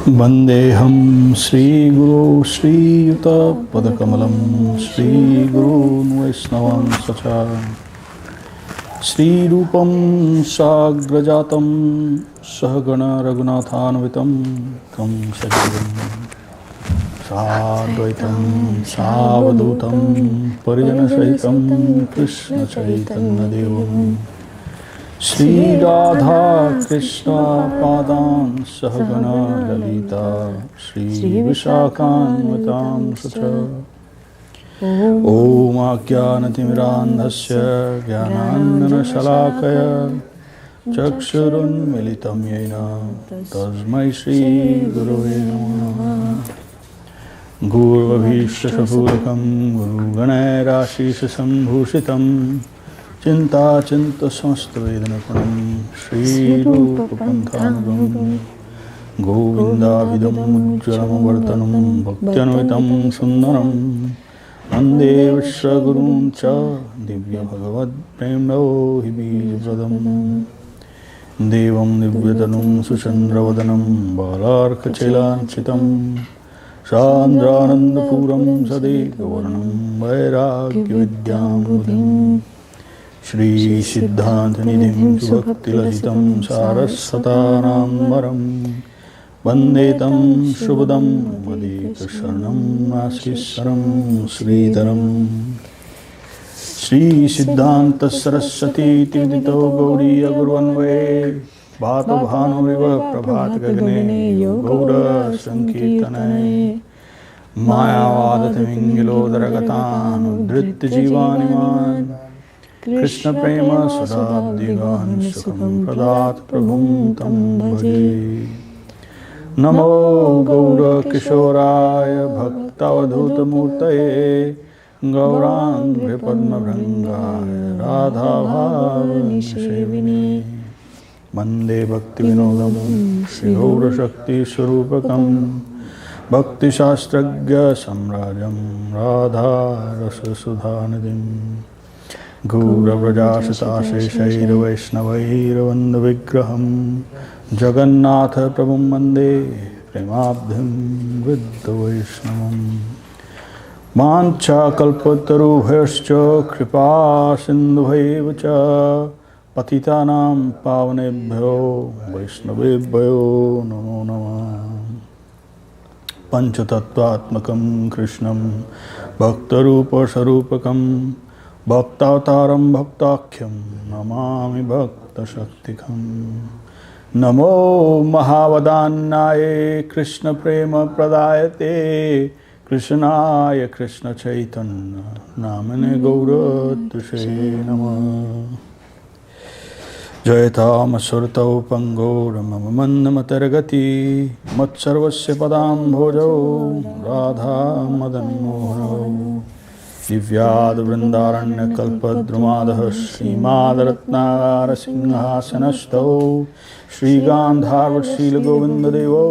वंदेहम श्रीगुरु श्रीयुतपदकमलं श्रीगुरून् वैष्णवं सचा श्रीरूपं साग्रजातं सहगण रघुनाथान्वितं तं सजीवं साद्वैतं सावधूतं परिजनसहितं कृष्णचैतन्यदेवं श्री राधा कृष्ण पादान् सहगण ललिता श्री विशाखान्वितां सचा ओम अज्ञानतिमिरान्धस्य ज्ञानाञ्जनशलाकया चक्षुरुन्मिलितं येन तस्मै श्रीगुरवे नमः। गुरुर्भीष्टशूलकं गुरुगणैराशीषसम्भूषितं चिन्ताचिन्तसंस्तवेदनपूर्णं श्रीरूपपन्थानुगं गोविन्दाभिधमुज्ज्वलमवर्तनं भक्त्यन्वितं सुन्दरं वन्दे विश्वगुरुं च दिव्यभगवत्प्रेम्णो हि बीजप्रदं देवं दिव्यतनुं सुचन्द्रवदनं बालार्कचेलाञ्चितं सान्द्रानन्दपूरं सदेकवर्णं वैराग्यविद्यां बुधिं श्री सिद्धान्तनिधिं सुभक्तिललितं सारस्वतानां वरं वन्दे तं शुभदं वदेकशरणं नास्तिशरणं श्रीधरं श्री सिद्धान्तसरस्वती विदितो गौरीयगुर्वन्वये भातभानुरिव प्रभातगगने गौरसङ्कीर्तने मायावादतिमिङ्गिलोदरगतानुद्धृत्य जीवानिमान् कृष्ण प्रेम सदाब्दिगान् सुखं प्रदात प्रभुं तं भजे। नमो गौरकिशोराय भक्तावधूतमूर्तये गौराङ्गपद्मभृङ्गाय राधाभावनिसेविने वन्दे भक्तिविनोदं श्रीगौरशक्तिस्वरूपकं भक्तिशास्त्रज्ञसम्राजं राधारससुधानिधिं गौरव्रजासुताशेषैर्वैष्णवैर्वन्दविग्रहं जगन्नाथ प्रभुं वन्दे प्रेमाब्धिं वृद्धवैष्णवम्। वाञ्छाकल्पतरुभ्यश्च कृपा सिन्धुभैव च पतितानां पावनेभ्यो वैष्णवेभ्यो नमो नमः। पञ्चतत्त्वात्मकं कृष्णं भक्तरूपस्वरूपकं भक्तावतारं भक्ताख्यं नमामि भक्तशक्तिकं। नमो महावदान्नाय कृष्णप्रेमप्रदायते कृष्णाय कृष्णचैतन्य नामने गौरतुषे नमः। जयतामसुरतौ पङ्गोर्मम मन्दमतर्गति मत्सर्वस्य पदाम्भोजौ राधा मदन्मोहनौ दिव्याद्वृन्दारण्यकल्पद्रुमादः श्रीमादरत्नागारसिंहासनस्थौ श्रीगान्धार्वशीलगोविन्ददेवौ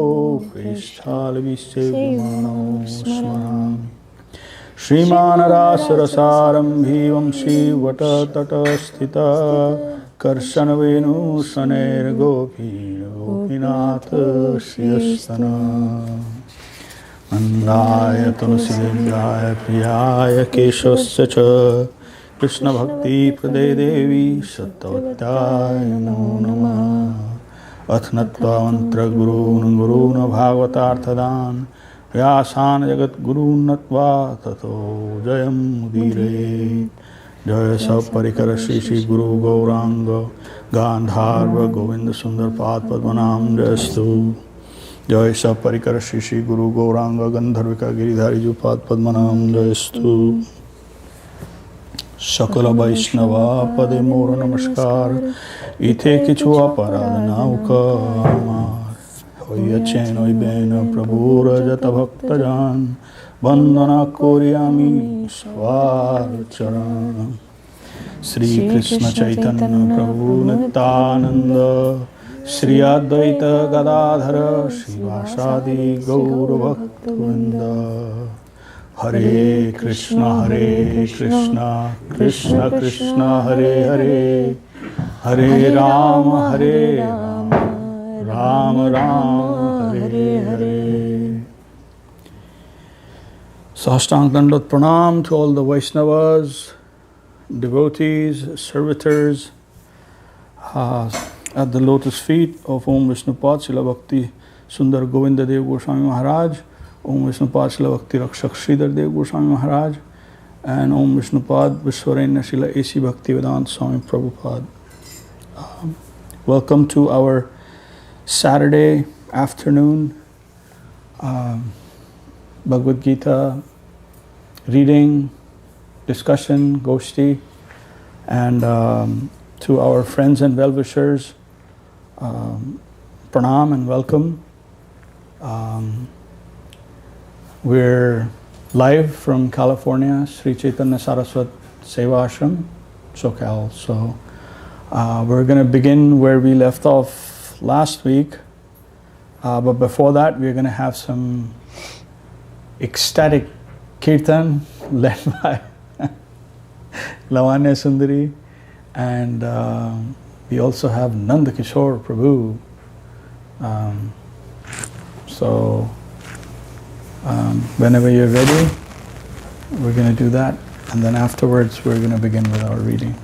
प्रेष्ठालविसेव्यमानौ स्मरामि। श्रीमानरासरसारम्भीवं श्रीवटतटस्थिता कर्षणवेणुशनैर्गोपीनाथ श्रियस्तना नन्दाय तुलसीदेव्याय प्रियाय केशवस्य च कृष्णभक्तिप्रदे देवी सत्यवत्याय नमो नमः। अथ नत्वा मन्त्रगुरून् गुरून् भागवतार्थदान् व्यासान् जगद्गुरून् नत्वा ततो जयमुदीरयेत्। जय सपरिकर श्री श्री गुरु गौरांग गांधार्व गोविंद सुंदर पाद पद्मनाम जयस्तु। जय सपरिकर श्री श्री गुरु गौरांग गंधर्विका गिरिधारी जो पाद Padmanam जयस्तु। Sakala Vaishnava Pade Mora Namaskar Ite Kichua Paradhanauka Hoya Cheno Ibena Prabhu Rajata Bhaktajan Vandana Koryami Swarcharan Sri Krishna Chaitanya Prabhu Nityananda Sri Advaita Gadadhara Shivasadi Gaura Bhaktavinda Hare Krishna Krishna Krishna Hare Hare Hare Rama Rama Rama Hare Hare. Sashtang Dandat Pranam to all the Vaishnavas, devotees, servitors at the lotus feet of Om Vishnupad Srila Bhaktī Sundar Govinda Dev Goswāmī Mahārāj, Om Vishnupad Srila Bhaktī Rakshak Srīdhar Dev Goswāmī Mahārāj, and Om Vishnupad Vishwarenya Srila A.C. Bhaktivedanta Swami Prabhupada. Welcome to our Saturday afternoon Bhagavad Gītā reading, discussion, Goshti, and to our friends and well-wishers, pranam and welcome. We're live from California, Sri Chaitanya Saraswat Seva Ashram, Soquel. So we're going to begin where we left off last week, but before that we're going to have some ecstatic kirtan led by Lavanya Sundari, and we also have Nanda Kishore Prabhu. So whenever you're ready, we're going to do that, and then afterwards we're going to begin with our reading.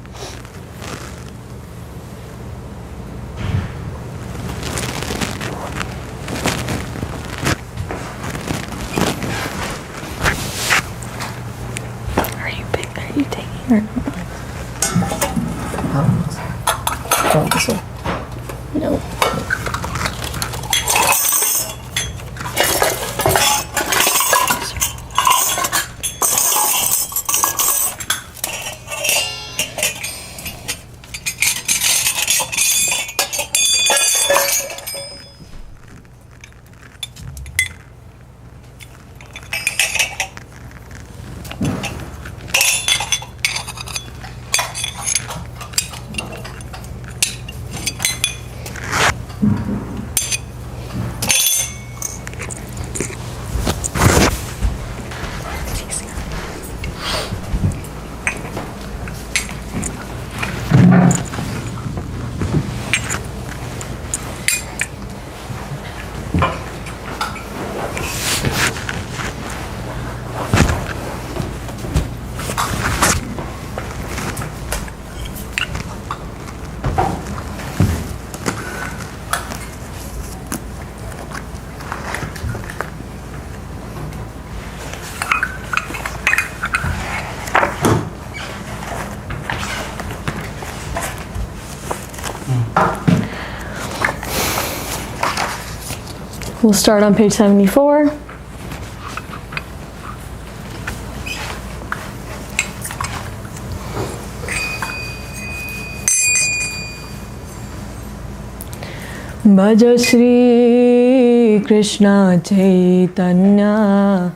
Are you taking or not? Oh, this one. No. We'll start on page 74. Bhaja Shri Krishna Chaitanya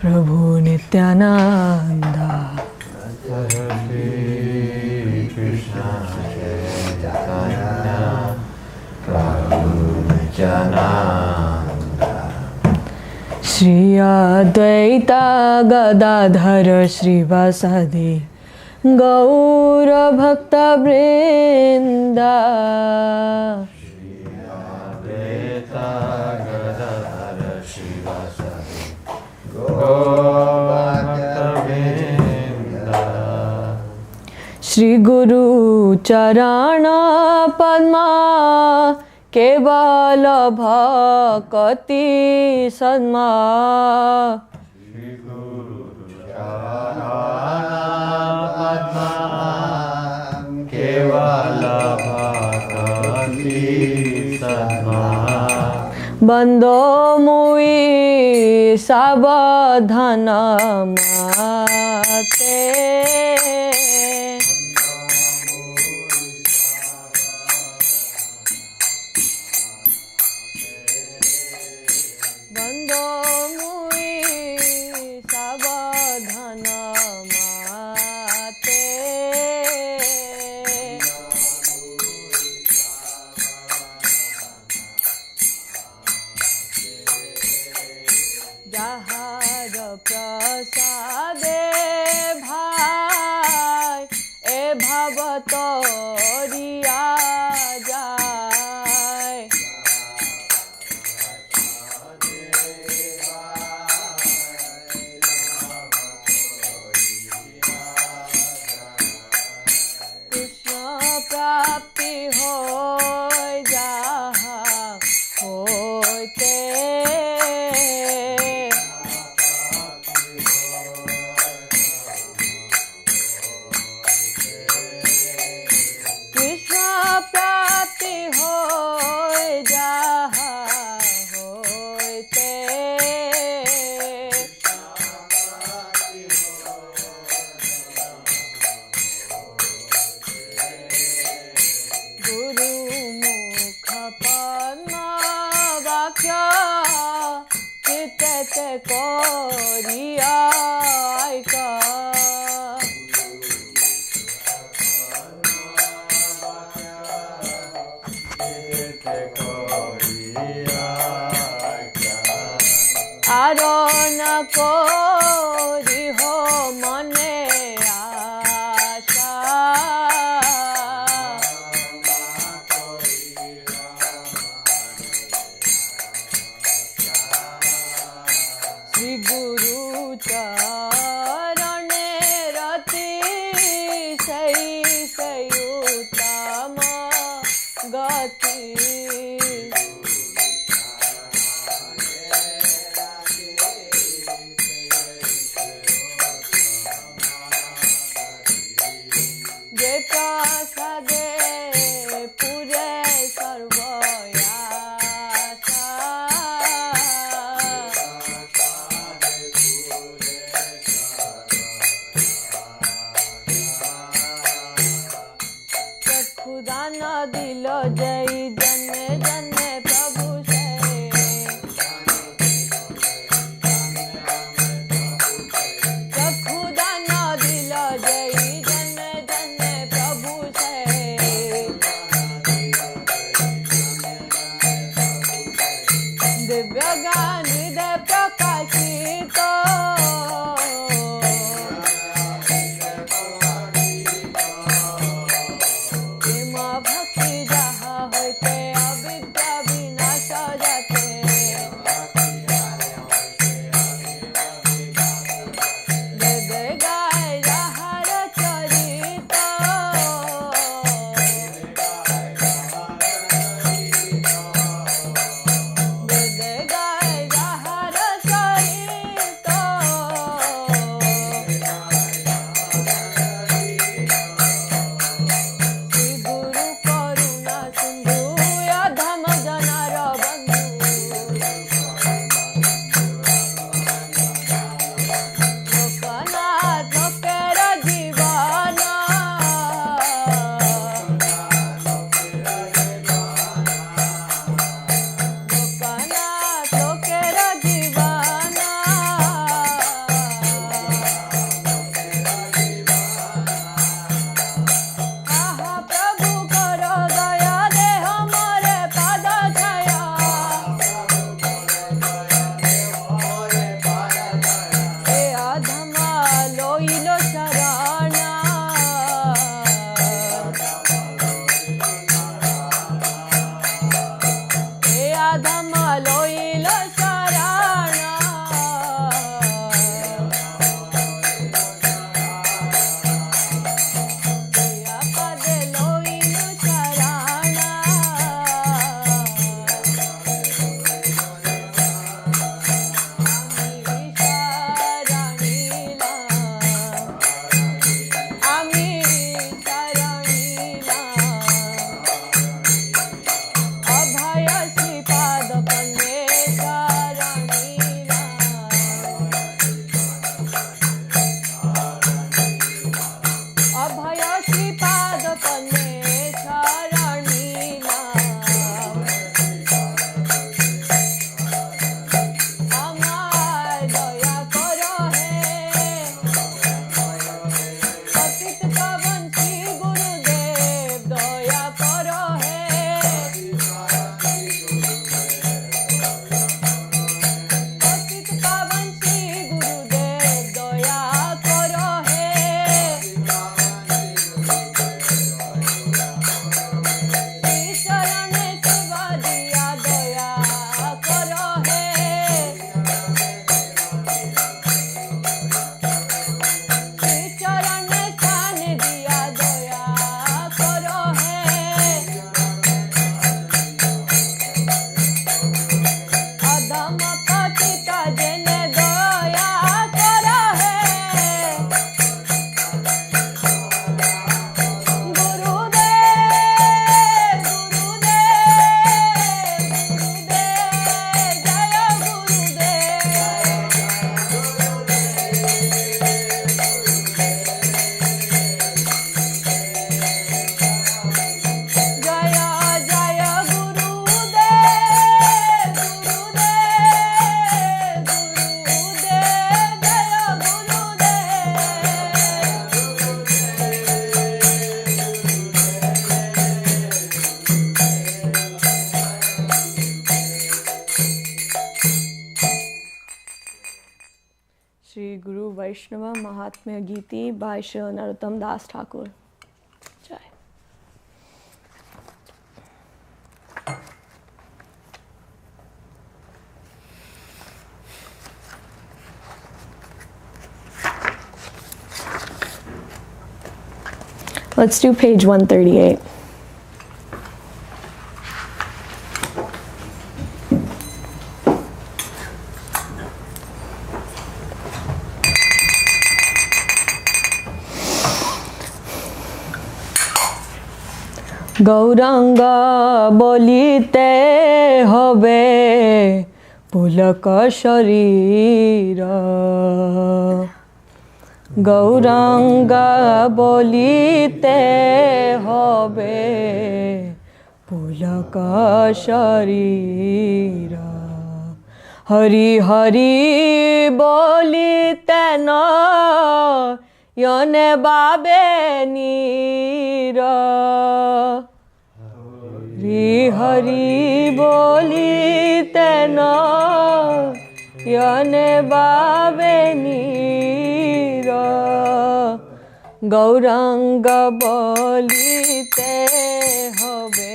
Prabhu Nityananda. Shri Krishna Chaitanya Prabhu Nityananda. Shri Advaita Gadadhara Srivasadi Gaura Bhakta Vrinda. Shri Advaita Gadadhara Srivasadi Gaura Bhakta Vrinda. Shri Guru Charana Padma Kevala Bhakti Sadma. Shri Guru Charana Padma Kevala Bhakti Sadma. Bando Mui Sabadhana Mate. ভাব তরিয়া যায়। কৃষ্ণ প্রাপ্তি হয় যাহা হইতে কৃষ্ণ প্রাপ্তি হয় যাহা হইতে গুরু মুখ পদ্ম বাক্য চিত্তে করিয়া আরণ করিহ মনে আশা শ্রী গুরু চরণে রতি সেই সেই উত্তম গতি যে প্রসাদে পুরে সর্বয়াসা চক্ষুদান দিল যেই জন্মে জন্মে প্রভু সে চক্ষুদান দিল যেই জন্মে জন্মে প্রভু সে দিব্য জ্ঞান হৃদয় প্রকাশিত প্রেম ভক্তি যাহা Vaishnava Mahatmya Gītī by Śrīla Narottam Das Thakur. Jai. Let's do page 138. Gauranga বলিতে হবে পুলক শরীর গৌরাঙ্গা বলিতে হবে পুলক শরীর হরি হরি বলিতে নয়নে বাবে নীর হরি হরি বলিতে নয়নে বাবে নীর গৌরাঙ্গ বলিতে হবে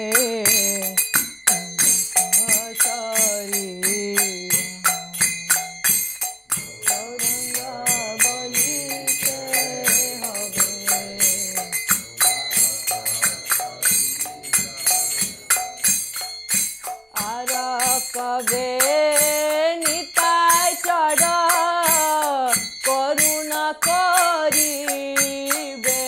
কবে নিতাই চর করুণা করিবে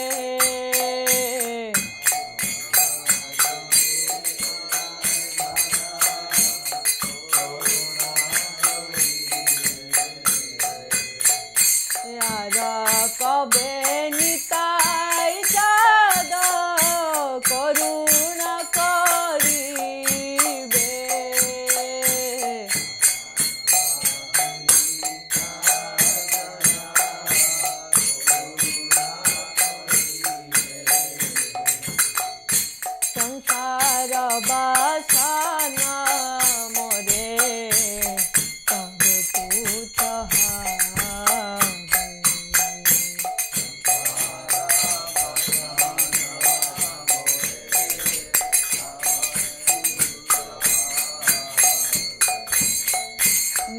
আর কবে নিতাই চর করুণা করিবে সংসার বাসনা মোরে তবে তুচ্ছ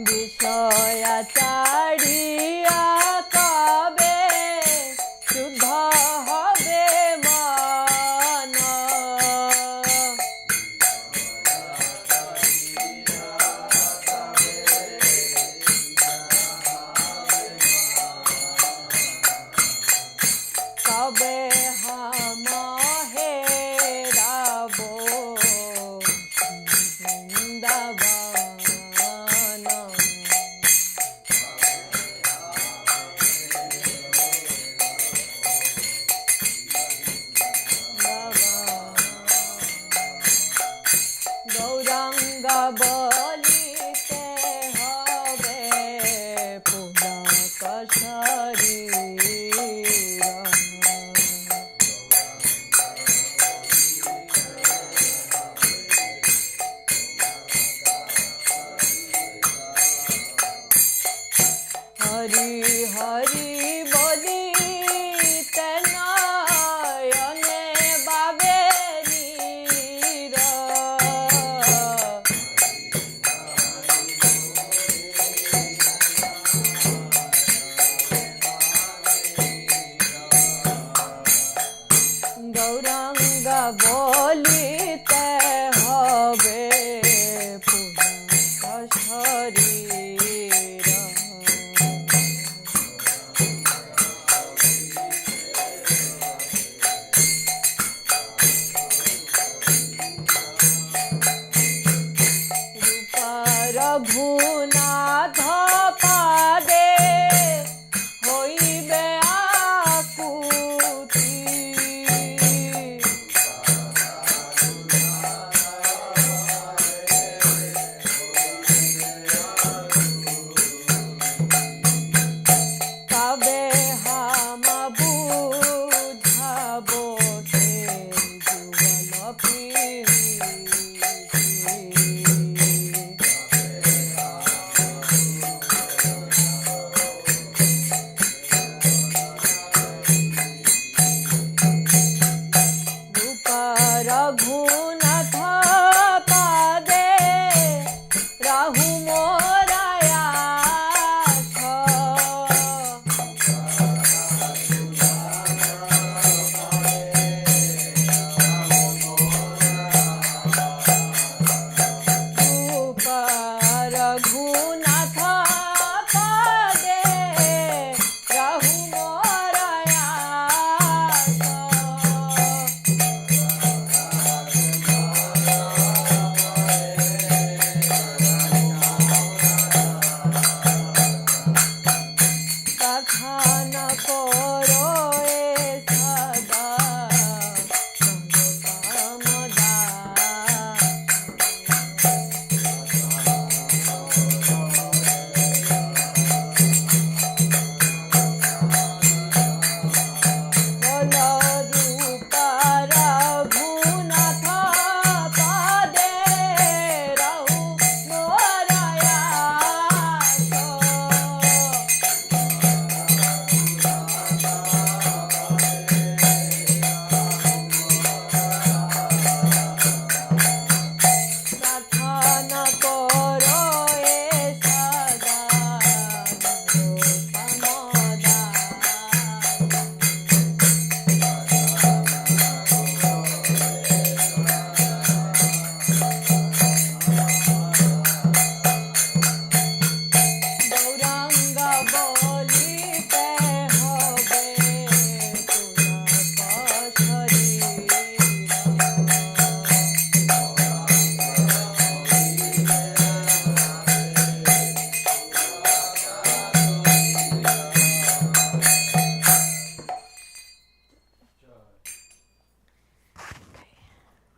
বিষয়া চাড়িয়া কবে শুদ্ধ হবে মন কবে হাম হেরাব বৃন্দাবন গৌরাঙ্গ বলিতে হবে পুলক শরীর হরি হরি বলিতে নয়নে বাবে নীর গৌরাঙ্গ বলিতে হবে পুলক শরীর রঘুনাথ পাদে হইবে আকুতি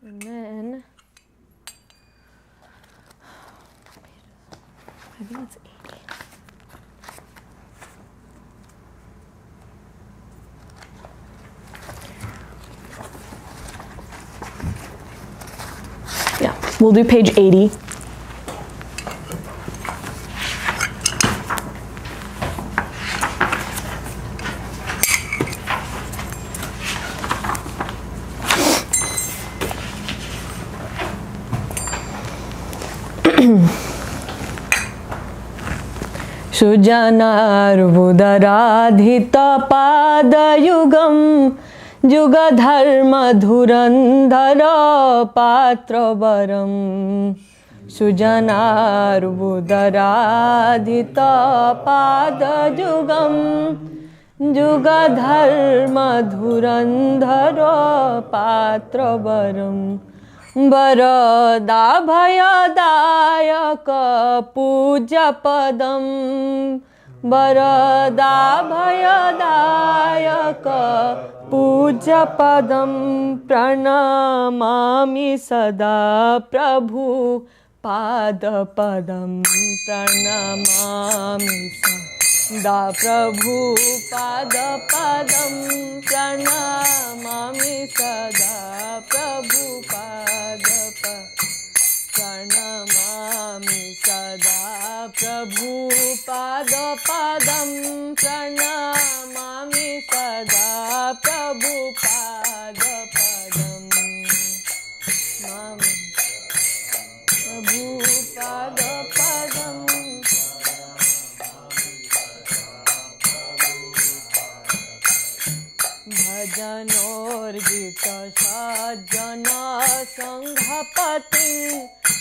And then I think it's 80. Yeah, we'll do page 80. सुजनार्बुदराधितपादयुगं जुगधर्मधुरन्धरपात्रवरं सुजनार्बुदराधितपादयुगं जुगधर्मधुरन्धरपात्रवरं वरदाभयदायक पूज्यपदं वरदाभयदायक पूज्यपदं प्रणमामि सदा प्रभु पादपदं प्रणमामि सदा प्रभु पादपदं प्रणमामि सदा प्रभु पादपदं प्रणमामि सदा प्रभु पादपदं प्रणमामि सदा प्रभु पादपदं प्रभु पादपदं भजनोर्जित सज्जन संघपतिं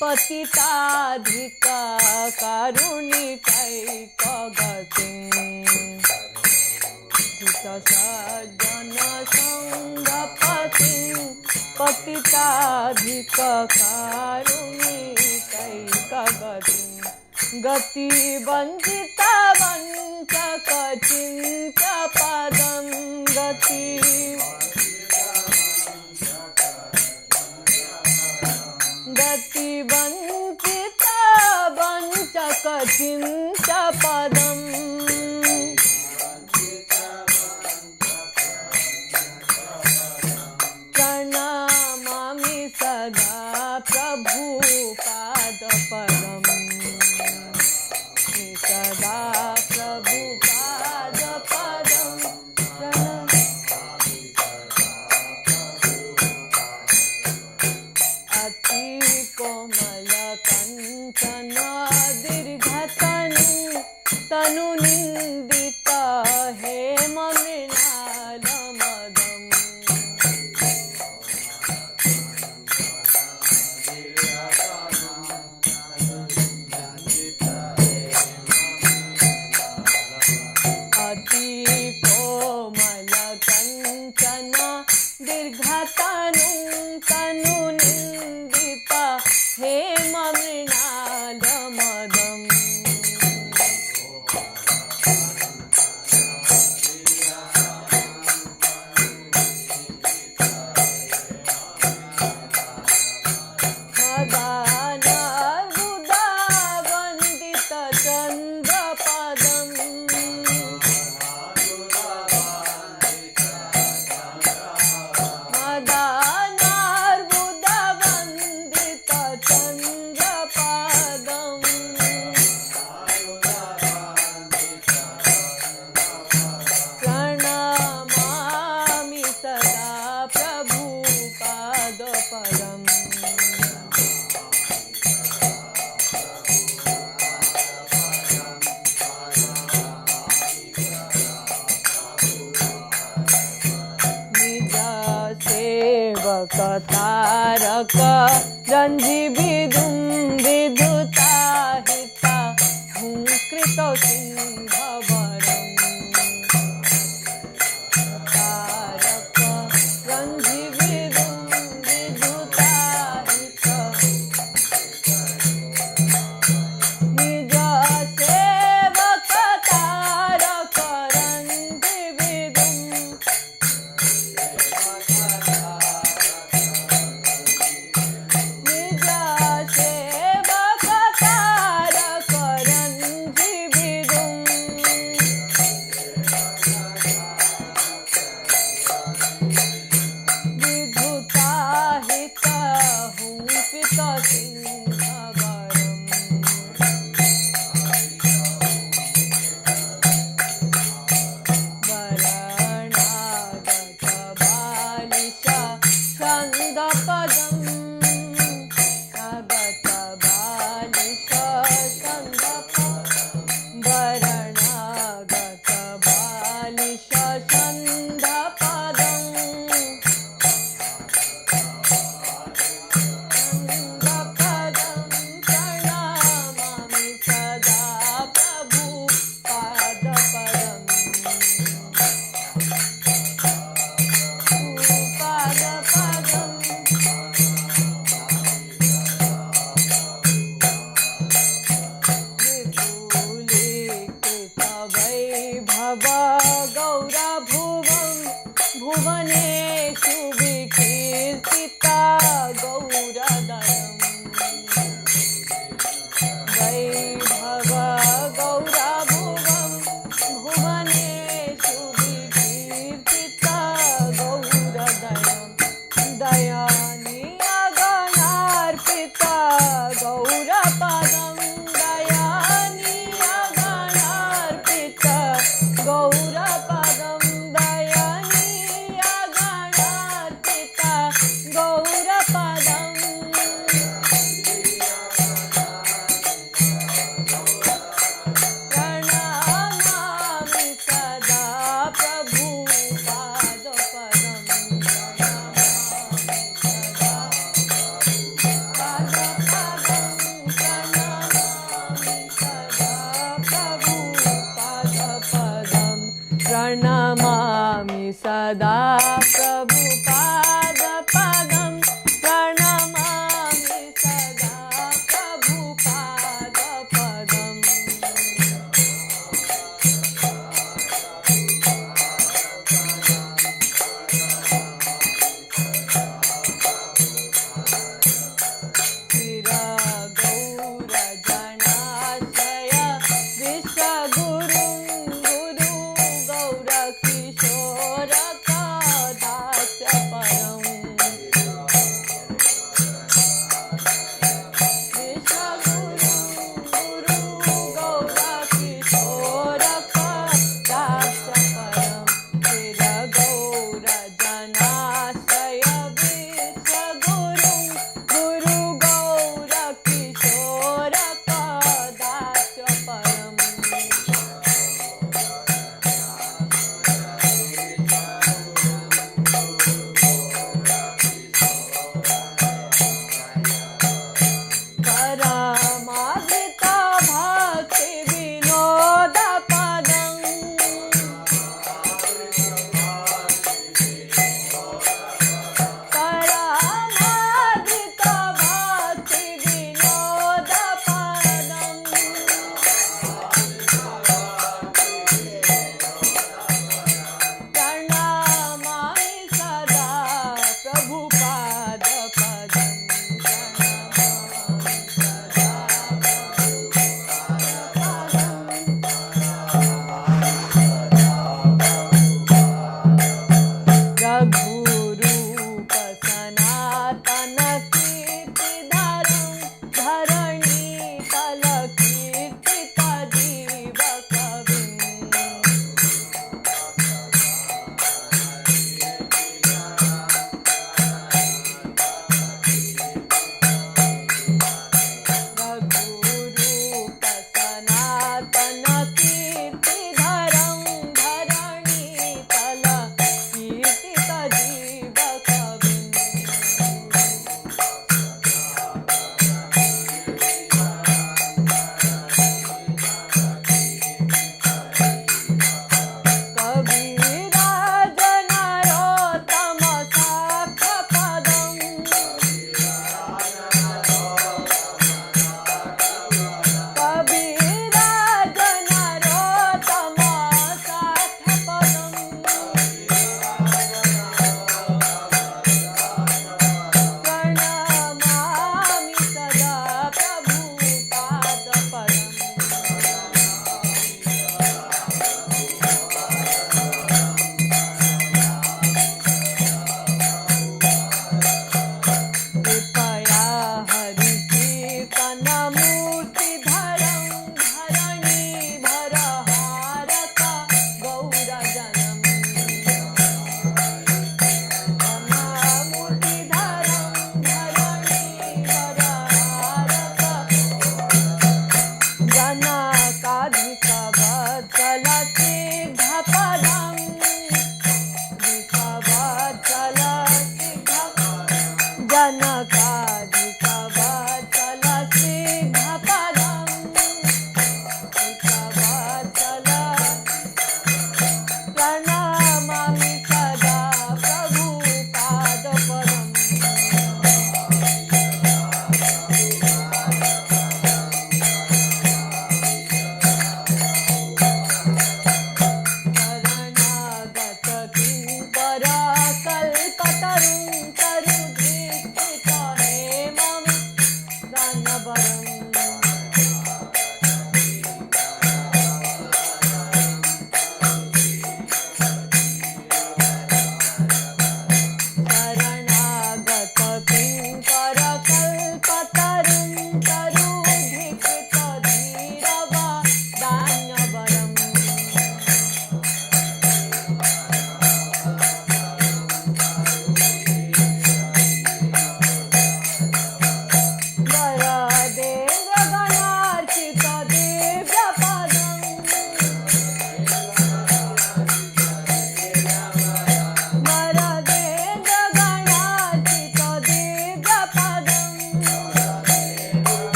पतिताधिका कारुणिकैकगतिं जित सज्जन संघपतिं पतिताधिका कारुणिकैकगतिं गति वञ्चिता वञ्चक चिन्तपदं गति गति वञ्चिता वञ्चक चिन्तपदं प्रणमामि सदा प्रभु पादपदं सदा प्रभु पादपदं अति कोमल कंचन दीर्घतनु तनु निंदित हेम मृणाल मदम् अति कोमल कंचन दीर्घतनु तनु निंदित हेम मृणाल मदम् मदानार्बुदावन्दित चन्द्रपदम् मदानार्बुदावन्दित चन्द्रपदम् प्रणमामि सदा प्रभु पादपदम् निज सेवक तारक रंजि विदुं विदुता हिता हुंकृत सिंहवरं तारक रंजि विदुं विदुता हिता निज सेवक तारक रंजि विदुं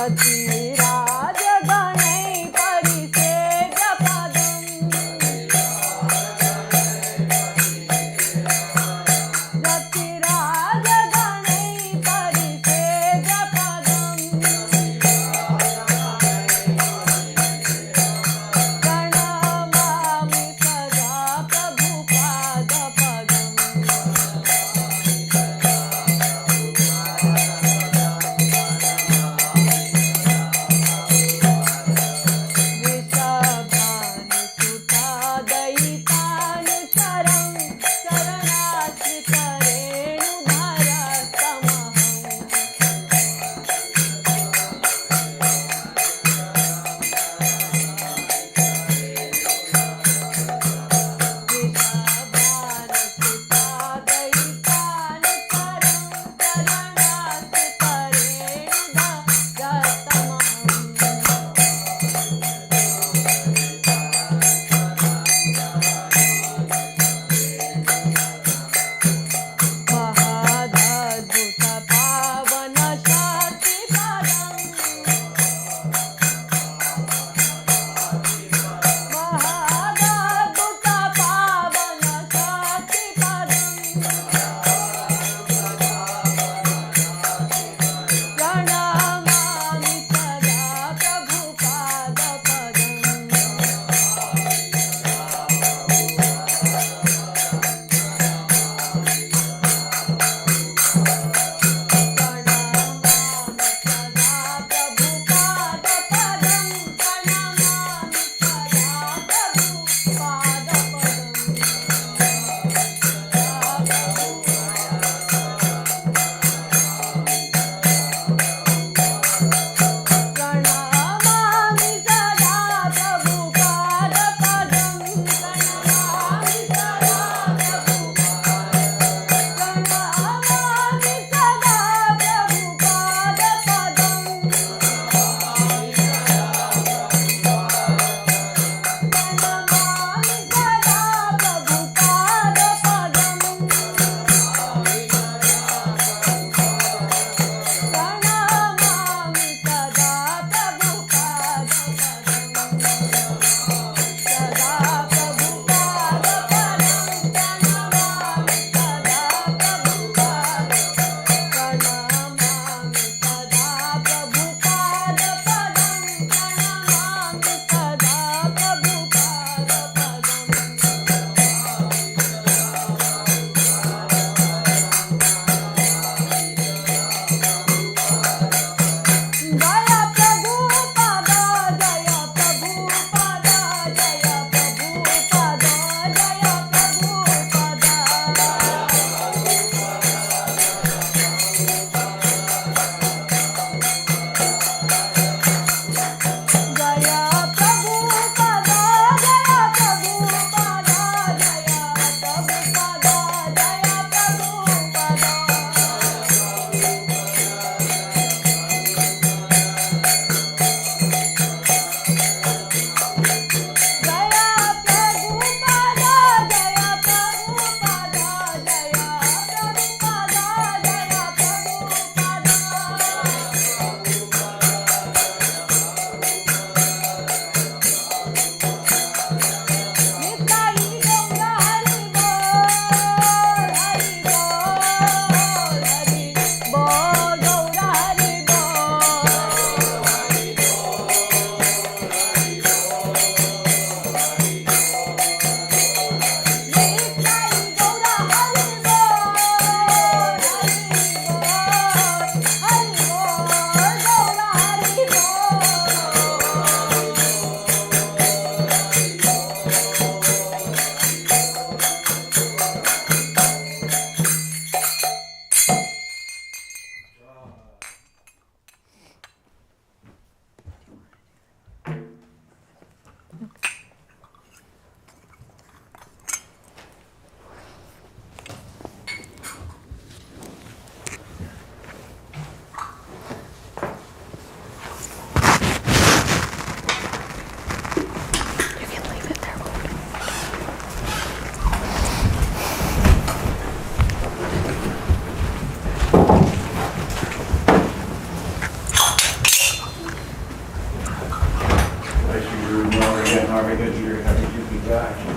रतिराज गणै परिसेव्य पदम् रतिराज गणै परिसेव्य पदम् प्रणमामि सदा प्रभुपादपदम्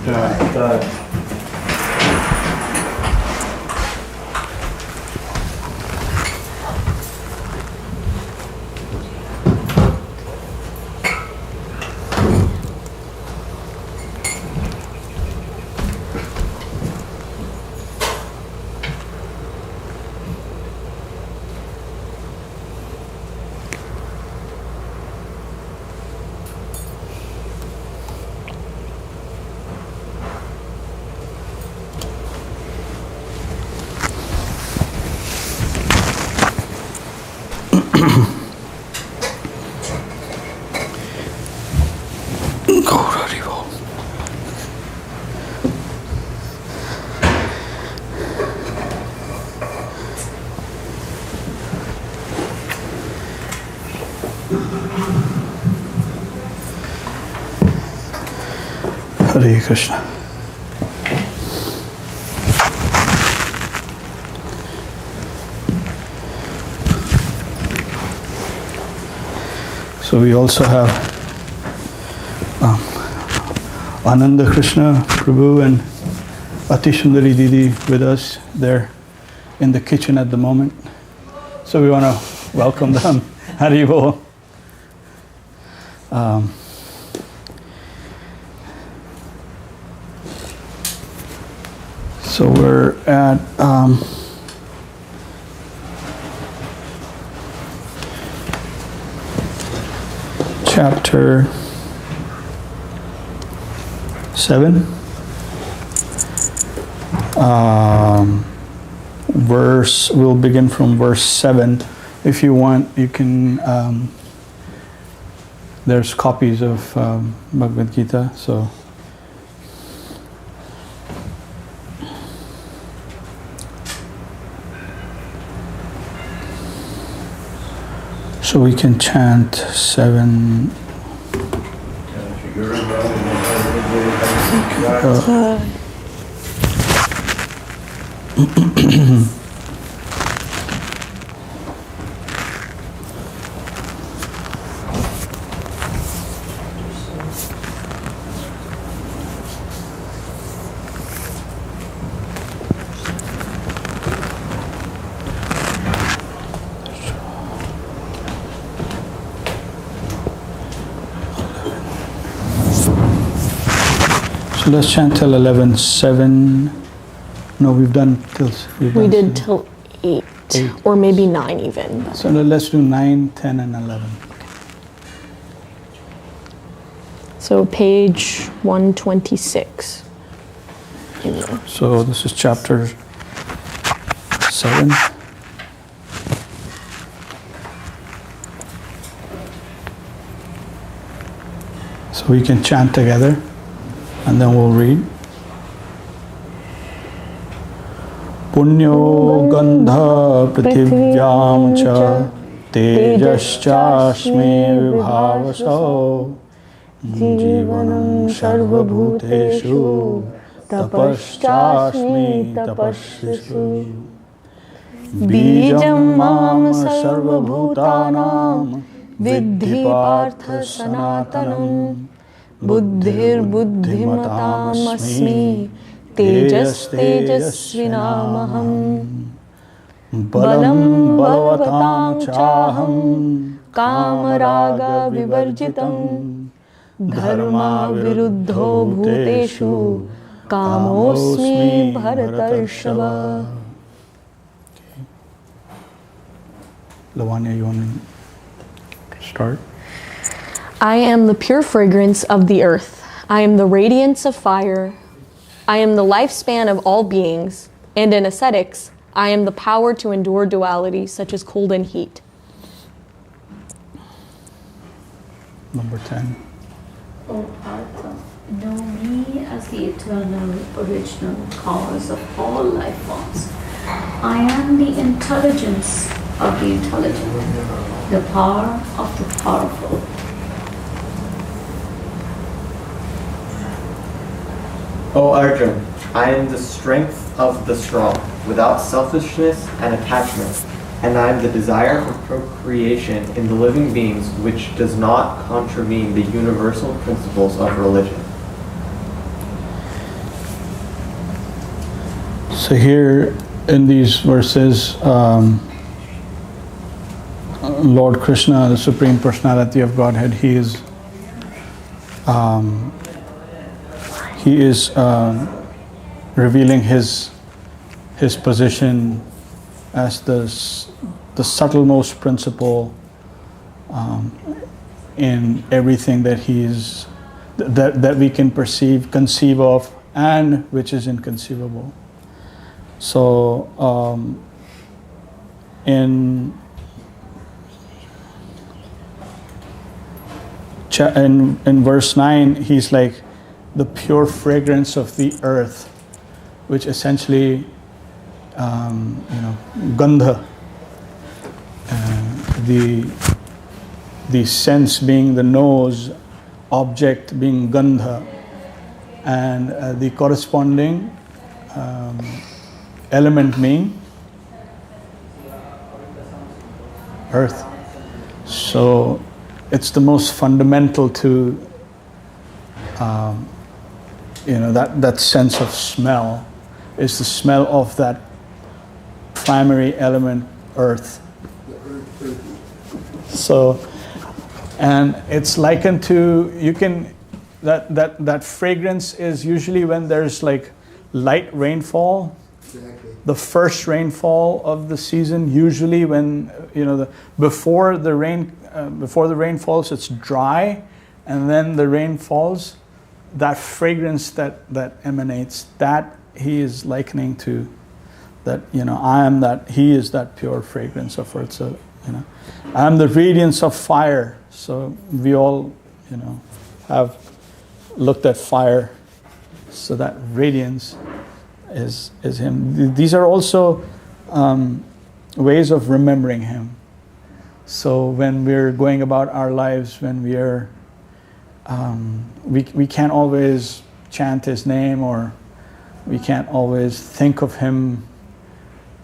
Hare Krishna. So we also have Ananda Krishna Prabhu and Ati Sundari Didi with us. They're in the kitchen at the moment. So we want to welcome them. Hari Bol. So we're at chapter 7. We'll begin from verse 7. If you want, you can, there's copies of Bhagavad Gītā, so we can chant 7. So let's chant till 11, 7. No, we've done till. We did till 8, or maybe 9 even. So let's do 9, 10, and 11. So page 126. So this is chapter 7. So we can chant together, and then we'll read. Punyo gandha prithivyam cha tejaschasme vibhavaso jivanam sarvabhuteshu tapaschasme tapasvisu bijam mam sarvabhutanam viddhi partha sanatanam buddhir buddhimatam asmi tejas tejasvinamaham balam balavatam chaham kamaraga vivarjitam dharma viruddho bhuteshu kamosmi bharatarshava. Lavanya, you want to start? I am the pure fragrance of the earth. I am the radiance of fire. I am the lifespan of all beings. And in ascetics, I am the power to endure duality, such as cold and heat. Number 10. O Artha, know me as the eternal, original cause of all life forms. I am the intelligence of the intelligent, the power of the powerful. O Arjun, I am the strength of the strong, without selfishness and attachment, and I am the desire for procreation in the living beings which does not contravene the universal principles of religion. So here in these verses, Lord Krishna, the Supreme Personality of Godhead, He is revealing His position as the subtlemost principle in everything that that we can perceive, conceive of, and which is inconceivable. So in verse 9, he's like the pure fragrance of the earth, which essentially, gandha, the sense being the nose, object being gandha, and the corresponding element being earth. So it's the most fundamental to that sense of smell is the smell of that primary element, earth. So, and it's likened to, that fragrance is usually when there's like light rainfall. Exactly. The first rainfall of the season, usually when before the rain falls, it's dry, and then the rain falls. That fragrance that emanates, that he is likening to that. I am that. He is that pure fragrance of earth. So I am the radiance of fire. So we all have looked at fire. So that radiance is him. These are also ways of remembering him. So when we're going about our lives, when we are, we can't always chant his name, or we can't always think of him.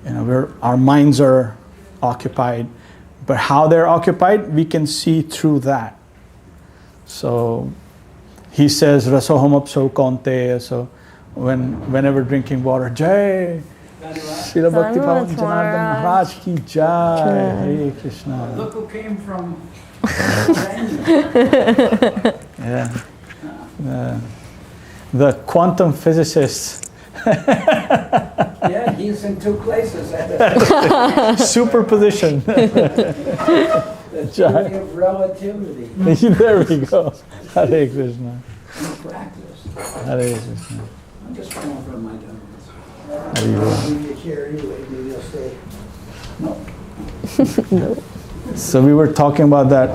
Our minds are occupied, but how they're occupied, we can see through that. So he says, "Rasoham apso kaunteya." So whenever drinking water, Jai Srila Bhakti Pavan Janardhan Mahārāj ki Jai, Hare Krishna. Look who came from. Yeah. The quantum physicist. Yeah, he's in two places. Superposition. The theory of relativity. There we go. Hare Krishna. In practice. Hare Krishna. I'm just going for my demos. Hare Krishna. Maybe you carry you, maybe you'll say, no. So we were talking about that.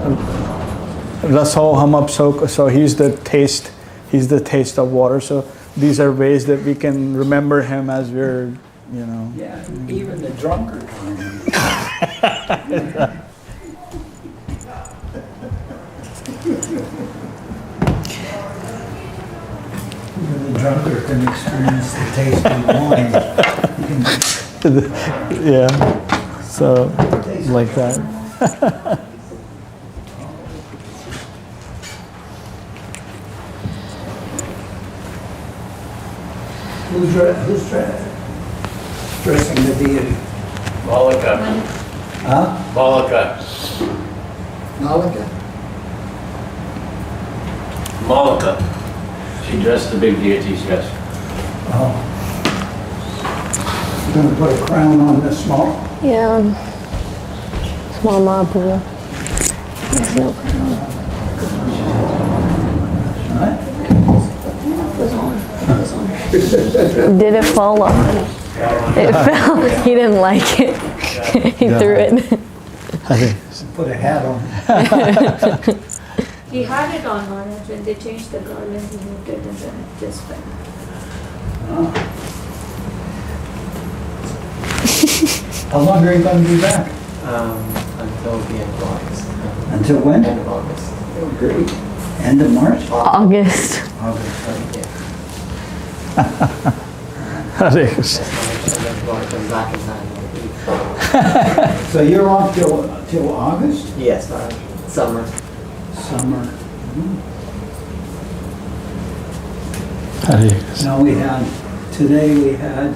Raso hamapsok. So he's the taste of water. So these are ways that we can remember him as we're, Yeah, even the drunkard. Even the drunkard can experience the taste of wine. Yeah. So like that. Who's dressing the deity? Malika. Huh? Malika. Nalika? Malika. She dressed the big deities, yes. Oh. You're gonna put a crown on this small? Yeah. Small Mahaprabhu. There's no crown. Right? Did it fall off? It fell. He didn't like it. He threw it. Put a hat on. He had it on Mahārāj. When they changed the garland, he moved it and then it just fell. How long are you going to be back? Until the end of August. Until when? End of August. Oh, great. End of March? August. August. Yeah. Hare Krishna. And then going to come back in time. So you're off till August? Yes, summer. Summer. Hare Krishna. Now today we had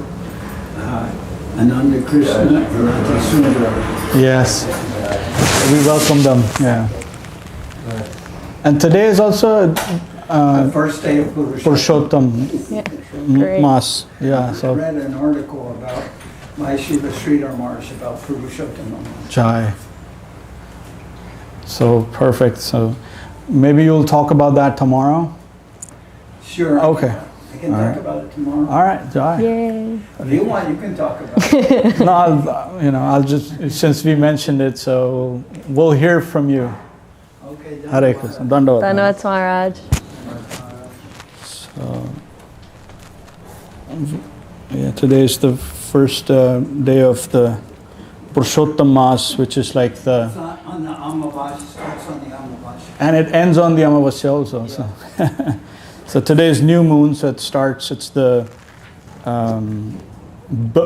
Ananda Krishna, Radha Sundar. Yes. We welcome them. Yeah. And today is also The first day of Puruśottam Yeah. Great. Mass. Yeah. I So read an article about my Shiva Srīdhar Maharaj about Puruśottam. Jai. So perfect. So maybe you'll talk about that tomorrow. Sure. Okay. I can talk about it tomorrow. All right, Jai. Yay. If you want, you can talk about it. No, I'll just, since we mentioned it, so we'll hear from you. Okay. Hare Krishna. Dandavad. Dhanavad Mahārāj. So, yeah, today is the first day of the Puruśottam Mass, which is like the, It's on the Amavasya, starts on the Amavasya. and it ends on the Amavasya also. So, so today is new moon, so it starts, it's the,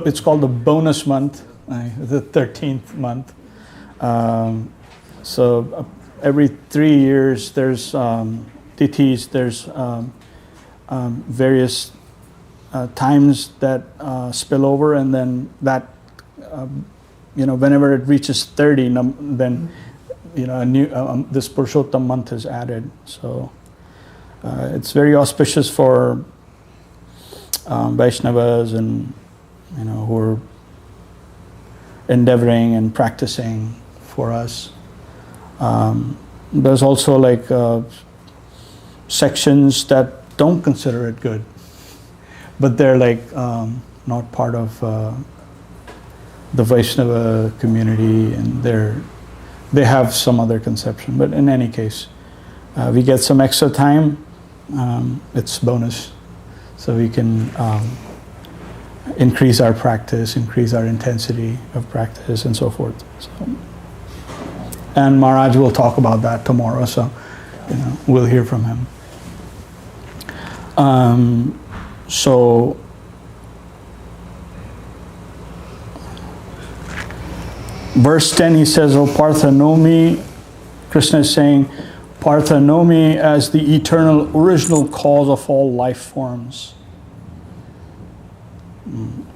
it's called the bonus month, the 13th month. So every 3 years there's tithis, there's various times that spill over, and then that, whenever it reaches 30, then, a new, this Puruśottam month is added. So it's very auspicious for vaishnavas and, who are endeavoring and practicing for us. There's also like sections that don't consider it good, but they're like not part of the Vaishnava community, and they have some other conception. But in any case, we get some extra time. It's bonus, so we can increase our practice, increase our intensity of practice, and so forth. So, and Mahārāj will talk about that tomorrow, so we'll hear from him. So verse 10, he says, "O Partha, know me." Krishna is saying, "Partha, know me as the eternal original cause of all life forms.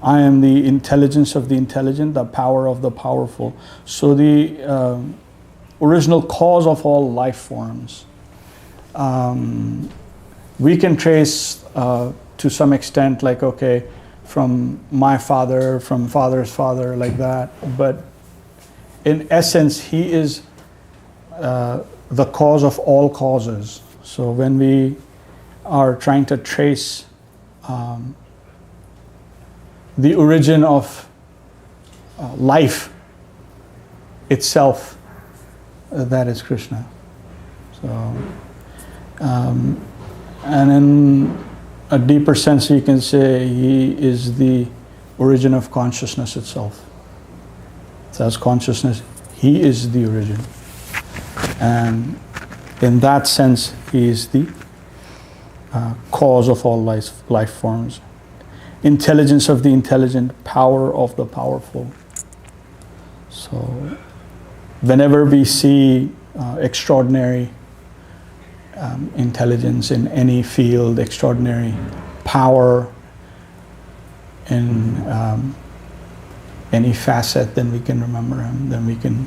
I am the intelligence of the intelligent, the power of the powerful." So the original cause of all life forms. We can trace to some extent, like, okay, from my father, from father's father, like that. But in essence, he is the cause of all causes. So when we are trying to trace the origin of life itself, that is Krishna. So, and in a deeper sense, you can say he is the origin of consciousness itself. So as consciousness, he is the origin. And in that sense, he is the cause of all life forms. Intelligence of the intelligent, power of the powerful. So whenever we see extraordinary intelligence in any field, extraordinary power in any facet, then we can remember him. Then we can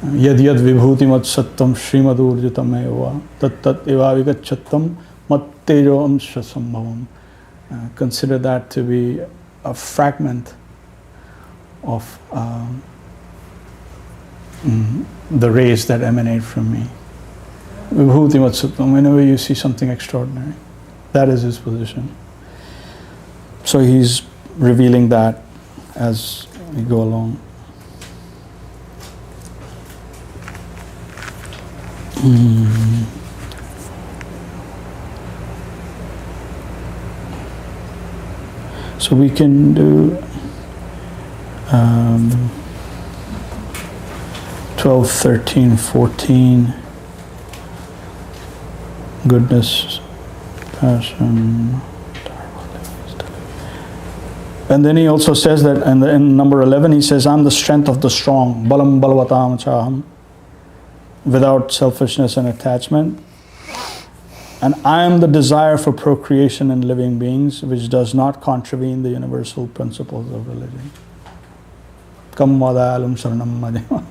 yad yad vibhuti mat sattam Śrīmad urjitam eva tat tat eva vigachattam mat tejo amsha sambhavam. Consider that to be a fragment of the rays that emanate from me. Vibhuti mat sattam, whenever you see something extraordinary, that is his position. So he's revealing that as we go along. So we can do 12, 13, 14. Goodness, passion. And then he also says that, and in number 11 he says, "I'm the strength of the strong, balam balvatam chaham," without selfishness and attachment. And I am the desire for procreation in living beings, which does not contravene the universal principles of religion. Kam vadāyalum saranam madhyama.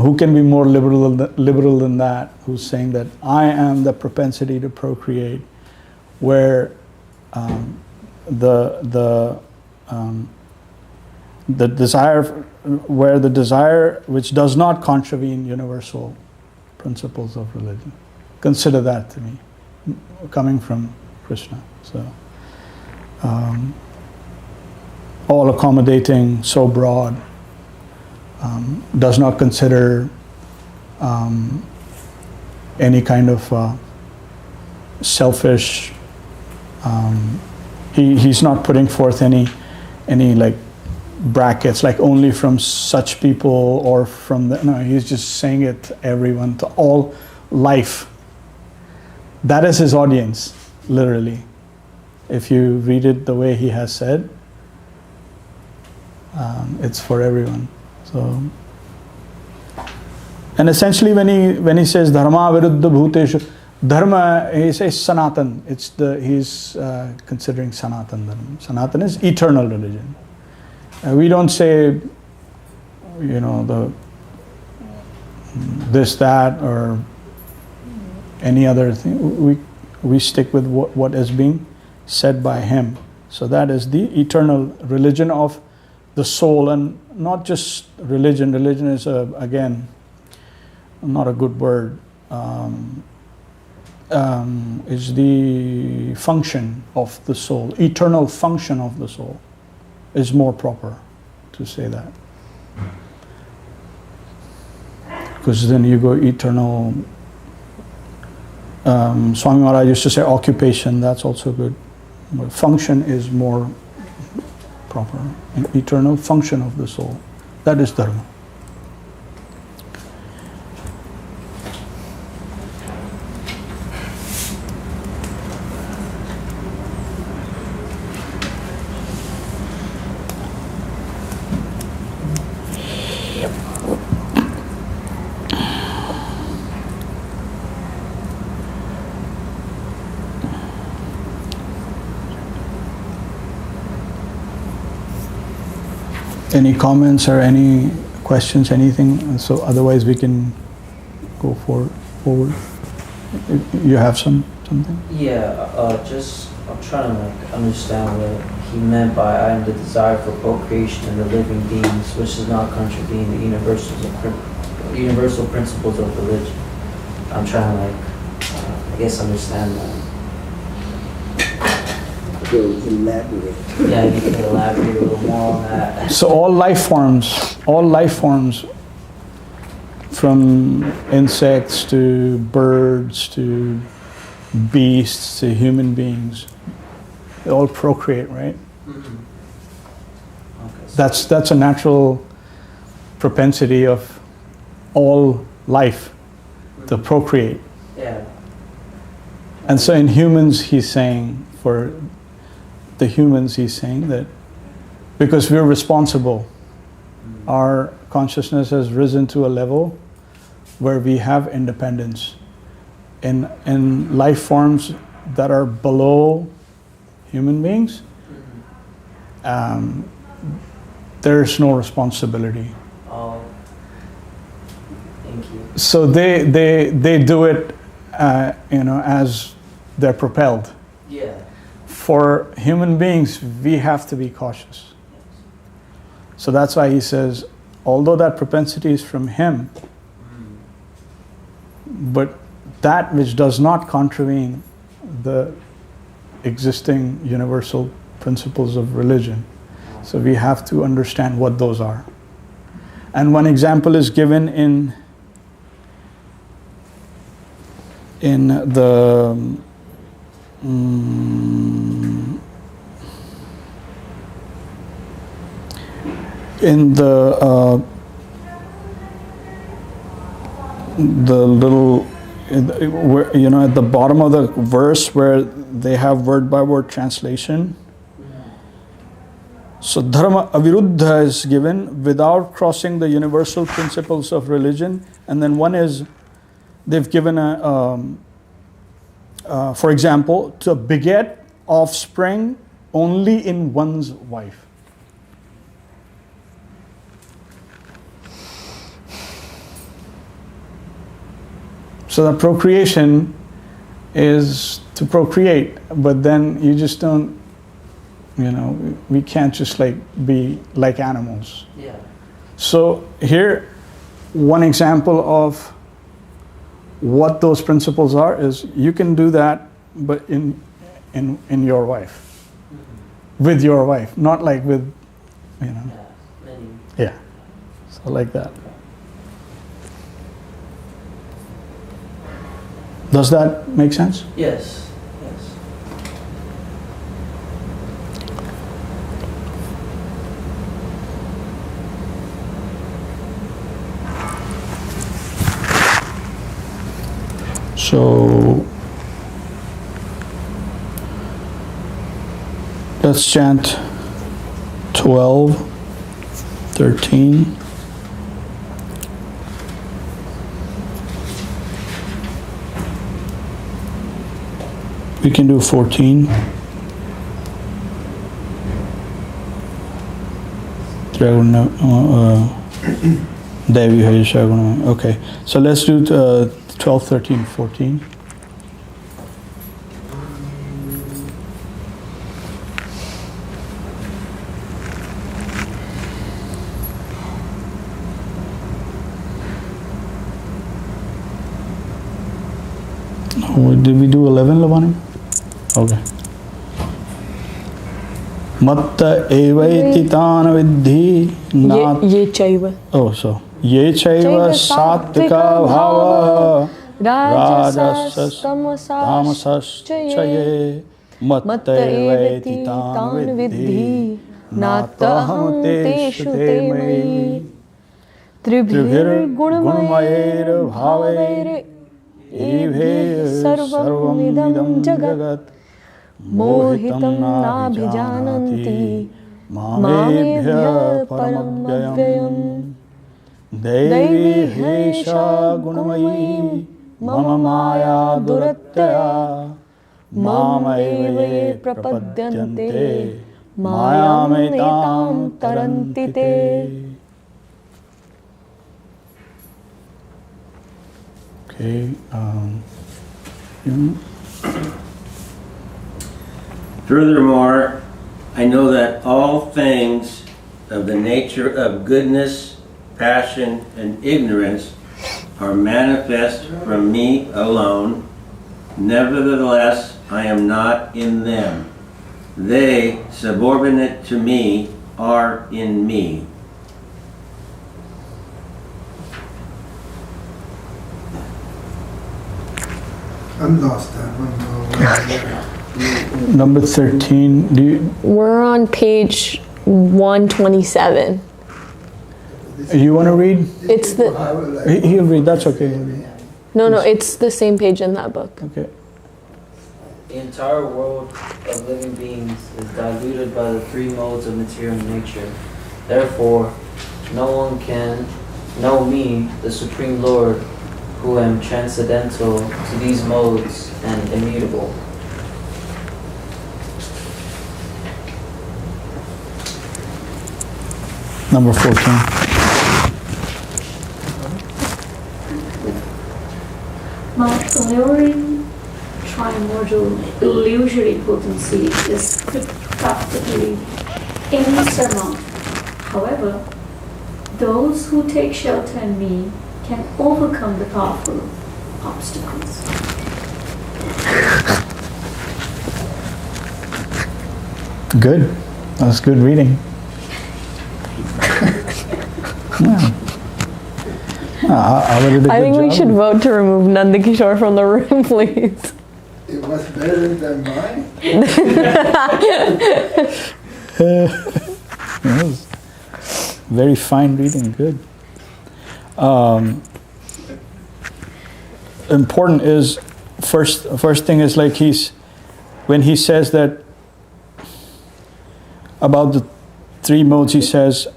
Who can be more liberal than that? Who's saying that I am the propensity to procreate, where the desire which does not contravene universal principles of religion. Consider that to me, coming from Krishna. So, all accommodating, so broad, does not consider any kind of selfish. He's not putting forth any like brackets, like only from such people or from the. No, he's just saying it to everyone, to all life. That is his audience, literally. If you read it the way he has said, it's for everyone. So, and essentially, when he says dharma viruddha bhuteshu, dharma, he says sanatan. He's considering sanatan dharma. Sanatan is eternal religion. We don't say, this, that, or any other thing. We stick with what is being said by him. So that is the eternal religion of the soul, and not just religion. Religion is again not a good word. Is the function of the soul, eternal function of the soul, is more proper to say that, because then you go eternal. Swami Mahārāj used to say occupation. That's also good. But function is more proper. An eternal function of the soul. That is dharma. Any comments or any questions, anything? So otherwise we can go forward. You have something? Yeah, just I'm trying to understand what he meant by I am the desire for procreation in the living beings, which does not contravene the universal principles of religion. I'm trying to I guess understand that. Elaborate. Yeah, you can elaborate a little more on that. So all life forms, from insects to birds to beasts to human beings, they all procreate, right? Mm-hmm. Okay, so That's a natural propensity of all life, to procreate. yeah. And so in humans, he's saying, for the humans, he's saying that because we're responsible, our consciousness has risen to a level where we have independence. In life forms that are below human beings, there's no responsibility. Oh, thank you. So they do it, as they're propelled. Yeah. For human beings, we have to be cautious. So that's why he says, although that propensity is from him, but that which does not contravene the existing universal principles of religion. So we have to understand what those are. And one example is given in the little, at the bottom of the verse where they have word by word translation. So dharma aviruddha is given without crossing the universal principles of religion, and then one is they've given for example, to beget offspring only in one's wife. So the procreation is to procreate, but then you just don't, we can't just like be like animals. Yeah. So here, one example of what those principles are is you can do that, but in your wife, with your wife, not like with, Yeah. Many. yeah, so like that. Does that make sense? Yes. Yes. So let's chant 12, 13. We can do 14. Devi Hari Shaguna. Okay, so let's do 12, 13, 14. Oh, did we do 11, Lavani? Okay. Matta evaiti tāna vidhi nāt. Ye chaiva. Oh, so. Ye chaiva sattvika bhava rajasas tamasas chaye matta evaiti tāna vidhi nātaham teshu te mayi tribhir gunmayir bhavair Eve sarvam idam jagat mohitam nabhijananti mamebhya paramabhyayam Devi hesha gunamayi mama maya durattaya mamaye prapadyante mayamaitam tarantite. Okay, Furthermore, I know that all things of the nature of goodness, passion, and ignorance are manifest from me alone. Nevertheless, I am not in them. They, subordinate to me, are in me. I'm lost. number 13. We're on page 127. You want to read? It's the He'll read. That's okay. no, it's the same page in that book. Okay. The entire world of living beings is diluted by the three modes of material nature. Therefore, no one can know me, the Supreme Lord, who am transcendental to these modes and immutable. Number 14. My alluring trimodal illusory potency is practically insurmountable. However, those who take shelter in me can overcome the powerful obstacles. Good. That's good reading. Yeah. I think we should vote to remove Nandakishore from the room, please. It was better than mine. That was very fine reading. Good. Important is first thing is like when he says that about the three modes, he says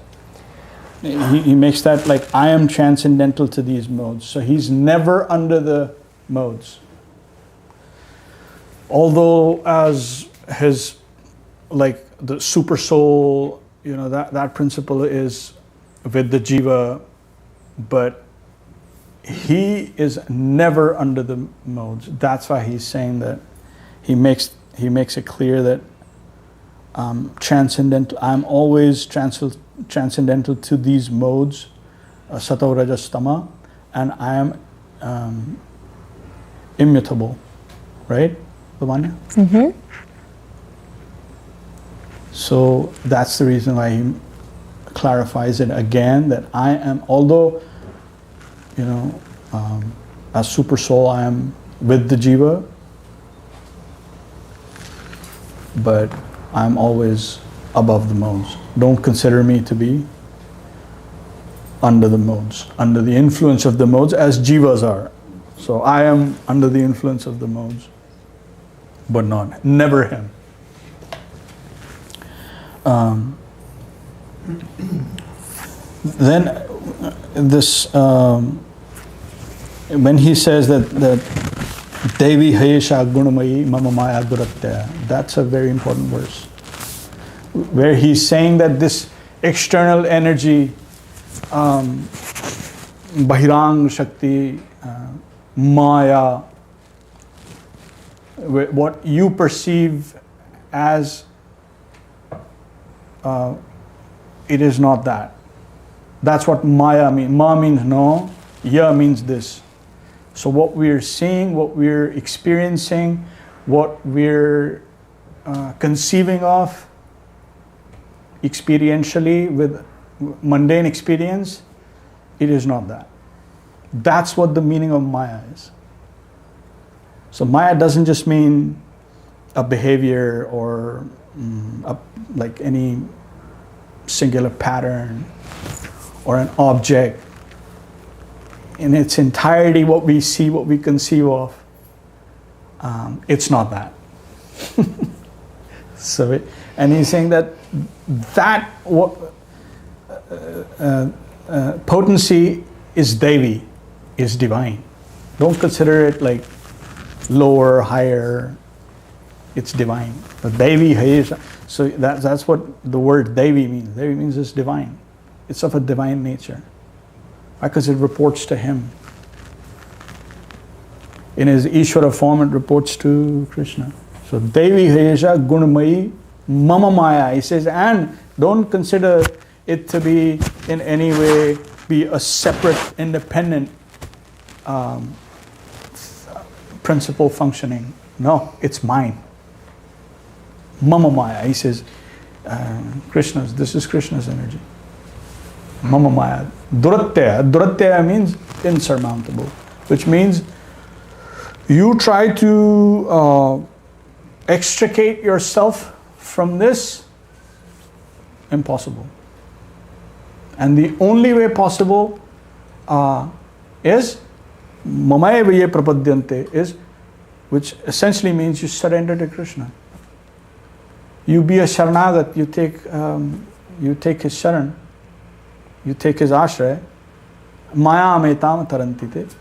he makes that like I am transcendental to these modes, so he's never under the modes. although as his, like the super soul, that principle is with the jiva, but he is never under the modes. That's why he's saying that he makes it clear that transcendental. I'm always transcendental to these modes, sattva, rajas, tama, and I am immutable, right, Lavanya? Mm-hmm. So that's the reason why he clarifies it again, that I am, although as super soul I am with the jiva, but I'm always above the modes. Don't consider me to be under the modes, under the influence of the modes as jivas are. So I am under the influence of the modes, but never him. Then this, when he says that Devi Hayesha Gunamayi Mama Maya Duratya, that's a very important verse, where he's saying that this external energy, Bahirang Shakti, Maya, what you perceive as, it is not that. That's what Maya means. Ma means no, Ya means this. So what we're seeing, what we're experiencing, what we're conceiving of experientially with mundane experience, it is not that. That's what the meaning of Maya is. So Maya doesn't just mean a behavior or like any singular pattern or an object. In its entirety, what we see, what we conceive of, it's not that. And he's saying that potency is Devi, is divine. Don't consider it like lower, higher. It's divine. But Devi, so that's what the word Devi means. Devi means it's divine. It's of a divine nature. Because it reports to him. In his Ishvara form, it reports to Krishna. So Devi Hayesha Gunamayi Mama Maya. He says, and don't consider it to be in any way be a separate, independent principle functioning. No, it's mine. Mama Maya. He says, this is Krishna's energy. Mama Maya. Duratya means insurmountable, which means you try to extricate yourself from this, impossible. And the only way possible is Mamaeva ye prapadyante, is, which essentially means you surrender to Krishna. You be a Sharanagat, you take his Sharan, you take his Ashraya, Maya Ametam Tarantite,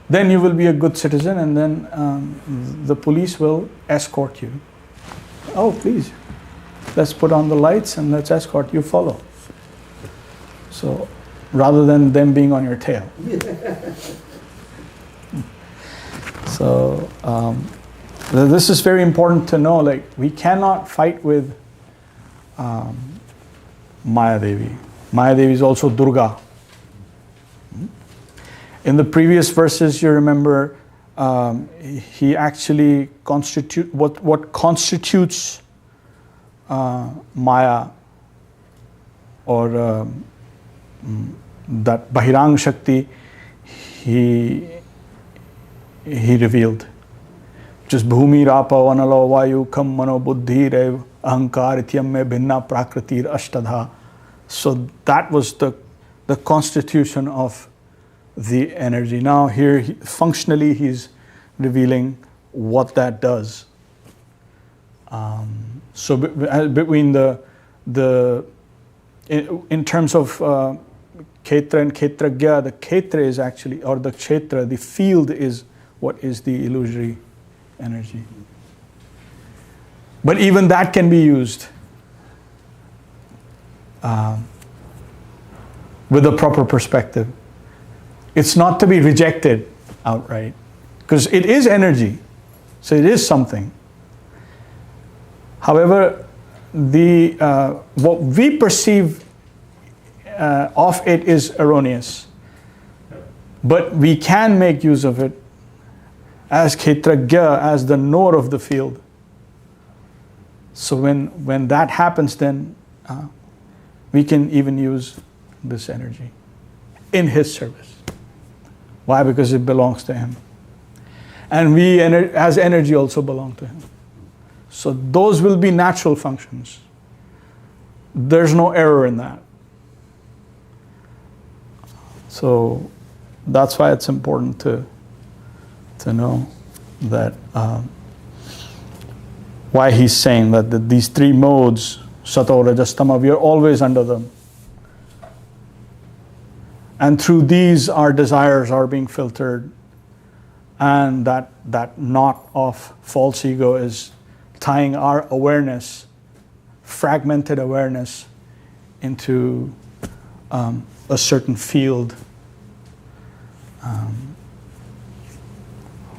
then you will be a good citizen, and then the police will escort you. Oh, please, let's put on the lights and let's escort you, follow. So, rather than them being on your tail. So, this is very important to know, like, we cannot fight with Maya Devi. Maya Devi is also Durga. In the previous verses, you remember, he actually what constitutes Maya, or that Bahirang Shakti, he revealed. Just Bhumi Rapa Vanalo Vayu Kam Mano Buddhi Rev Ahankar Ityam Me Bhinna Prakritir Ashtadha. So that was the constitution of the energy. Now here, functionally, he's revealing what that does. So between in terms of Kshetra and Kshetragya, the Kshetra is actually, or the Kshetra, the field is what is the illusory energy. But even that can be used with a proper perspective. It's not to be rejected outright, because it is energy, so it is something. However, what we perceive of it is erroneous, but we can make use of it as Kshetrajna, as the knower of the field. So when that happens, then we can even use this energy in his service. Why? Because it belongs to him. And we as energy also belong to him. So those will be natural functions. There's no error in that. So that's why it's important to know that why he's saying that these three modes, sato, rajas, tama, we are always under them. And through these, our desires are being filtered, and that knot of false ego is tying our awareness, fragmented awareness, into a certain field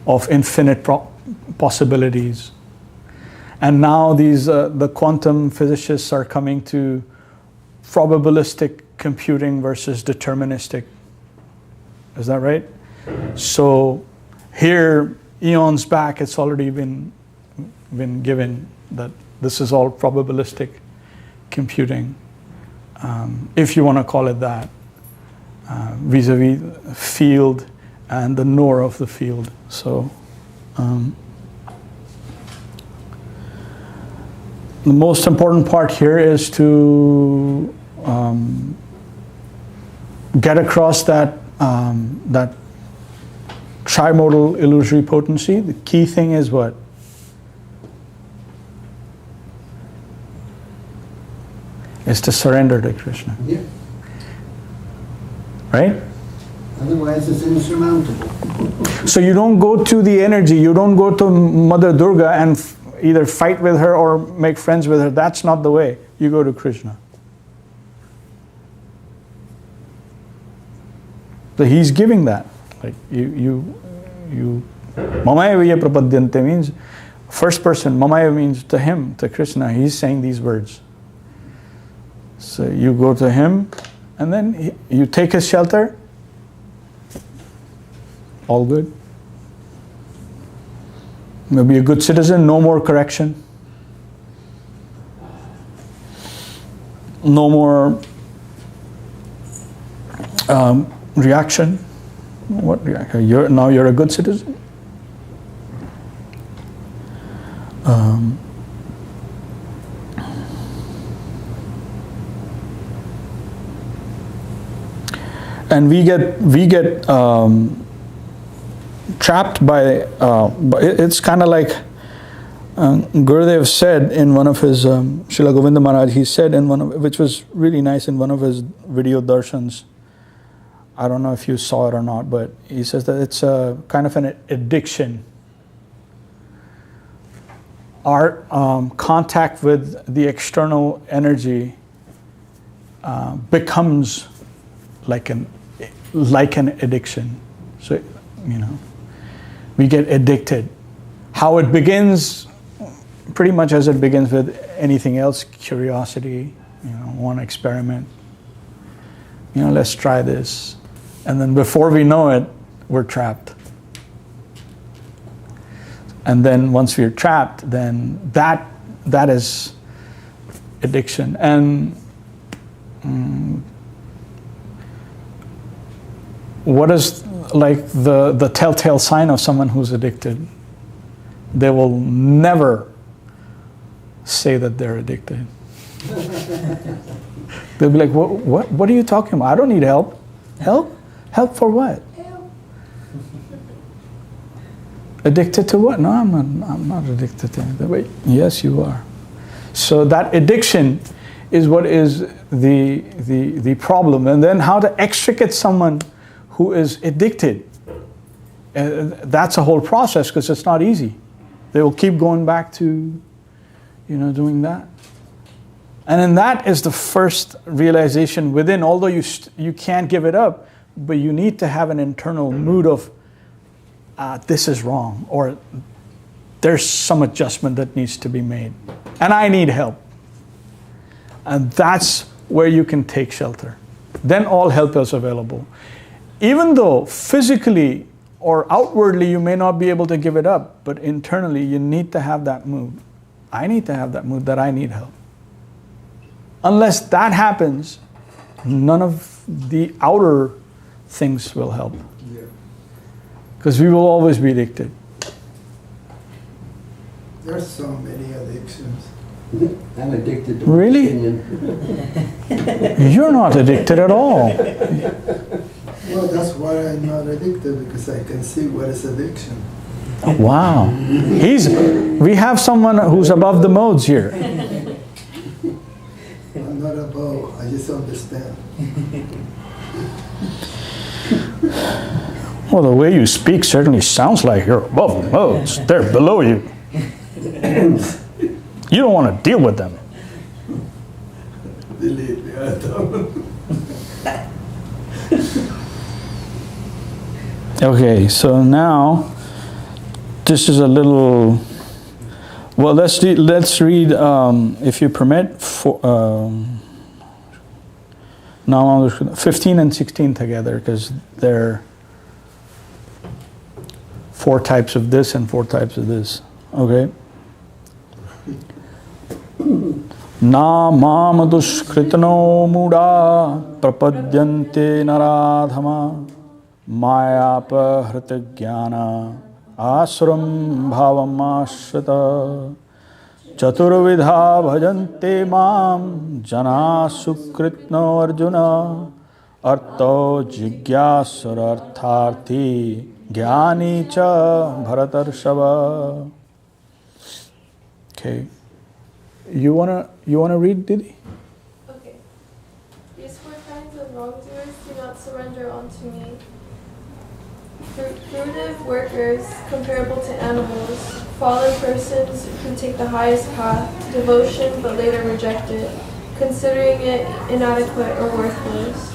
of infinite possibilities. And now the quantum physicists are coming to probabilistic computing versus deterministic. Is that right? So here, eons back, it's already been given that this is all probabilistic computing, if you want to call it that, vis-a-vis field and the knower of the field. So the most important part here is to get across that trimodal illusory potency. The key thing is what? Is to surrender to Krishna. Yeah. Right? Otherwise it's insurmountable. So you don't go to the energy, you don't go to Mother Durga and either fight with her or make friends with her. That's not the way. You go to Krishna. So he's giving that. Like you Mamaya prapadyante means first person. Mamaya means to him, to Krishna. He's saying these words. So you go to him, and then you take his shelter. All good. You'll be a good citizen. No more correction. No more reaction. What reaction? You're a good citizen. And we get trapped by it's kind of like Gurudev said in one of his Srila Govinda Mahārāj, he said in one of, which was really nice, in one of his video darshans. I don't know if you saw it or not, but he says that it's a kind of an addiction. Our contact with the external energy becomes like an addiction. So, we get addicted. How it begins, pretty much as it begins with anything else, curiosity, want to experiment. Let's try this. And then before we know it, we're trapped. And then once we're trapped, then that is addiction. And what is like the telltale sign of someone who's addicted? They will never say that they're addicted. They'll be like, what are you talking about? I don't need help. Help? Help for what? Addicted to what? No, I'm not addicted to anything. Wait, yes, you are. So that addiction is what is the problem. And then how to extricate someone who is addicted. That's a whole process, because it's not easy. They will keep going back to doing that. And then that is the first realization within, although you can't give it up, but you need to have an internal mood of, this is wrong, or there's some adjustment that needs to be made, and I need help. And that's where you can take shelter. Then all help is available. Even though physically or outwardly you may not be able to give it up, but internally you need to have that mood. I need to have that mood that I need help. Unless that happens, none of the outer things will help. Because we will always be addicted. There's so many addictions. I'm addicted to Really? opinion. You're not addicted at all. Well, that's why I'm not addicted, because I can see what is addiction. Wow. We have someone who's above the modes here. I'm not above, I just understand. Well, the way you speak certainly sounds like you're above the modes. They're below you. You don't want to deal with them. Believe me, I don't. Okay, so now this is a little. Well, let's read, if you permit, now 15 and 16 together, because they're 4 types of this and 4 types of this. Okay. Na mam dushkritano muda prapadyante naradhama mayapa hritagyana asram bhavam ashrita chaturvidha bhajante mam jana sukritno arjuna arto jigyasarartharthi jnani cha bharatarshava. Okay. You wanna read, Didi? Okay. These 4 kinds of wrongdoers do not surrender unto me. Fruitive workers, comparable to animals, fallen persons who take the highest path, devotion but later reject it, considering it inadequate or worthless.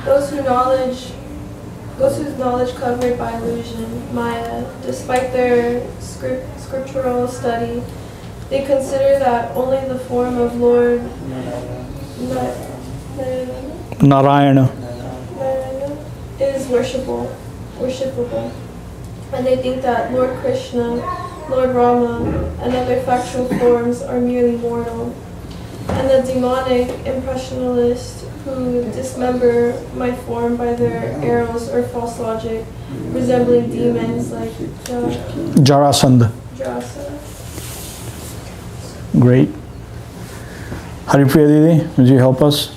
Those whose knowledge covered by illusion, Maya, despite their scriptural study, they consider that only the form of Lord Narayana is worshipable, and they think that Lord Krishna, Lord Rama, and other factual forms are merely mortal. And the demonic impressionalists who dismember my form by their arrows or false logic, resembling demons like Jarasandha. Great. Haripriya Didi, would you help us?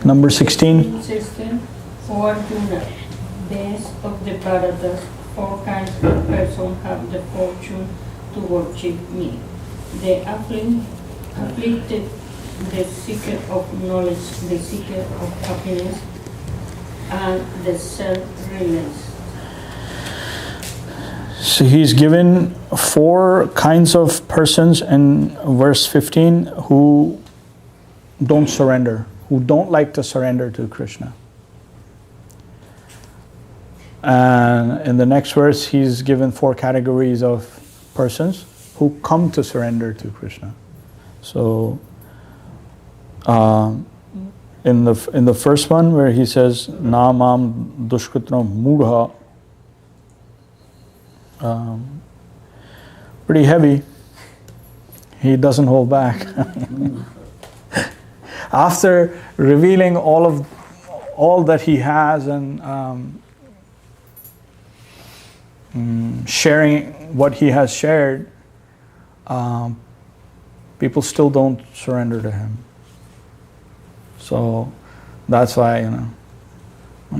Number 16. 16. For Arjuna, best of the paradas, 4 kinds of persons have the fortune to worship me. The afflicted, the seeker of knowledge, the seeker of happiness, and the self-reliance. So he's given 4 kinds of persons in verse 15 who don't surrender, who don't like to surrender to Krishna. And in the next verse, he's given 4 categories of persons who come to surrender to Krishna. So in the first one where he says, Na mam dushkritno mudha, pretty heavy. He doesn't hold back. After revealing all that he has and sharing what he has shared, people still don't surrender to him. So that's why, he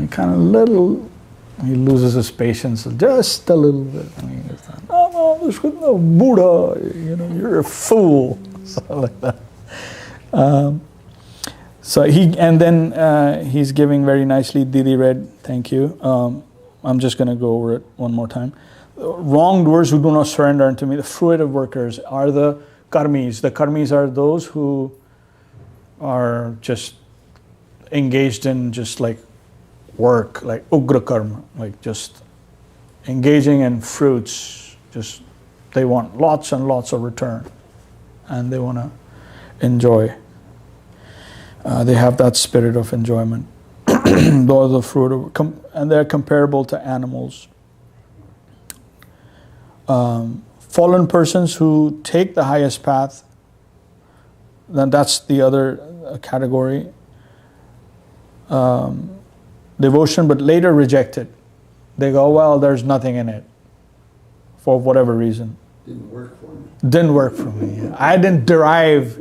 kind of he loses his patience just a little bit. I mean, it's not, no, Buddha, you're a fool, something like that. So he's giving very nicely. Didi read, thank you. I'm just going to go over it one more time. Wrongdoers who do not surrender unto me, the fruitive workers, are the karmis. The karmis are those who are just engaged in just like work, like ugra karma, like just engaging in fruits. Just they want lots and lots of return, and they want to enjoy. They have that spirit of enjoyment. Those are the fruit of, and they're comparable to animals. Fallen persons who take the highest path, then that's the other category. Devotion, but later reject it. They go, well, there's nothing in it, for whatever reason. Didn't work for me. Didn't work for me. I didn't derive,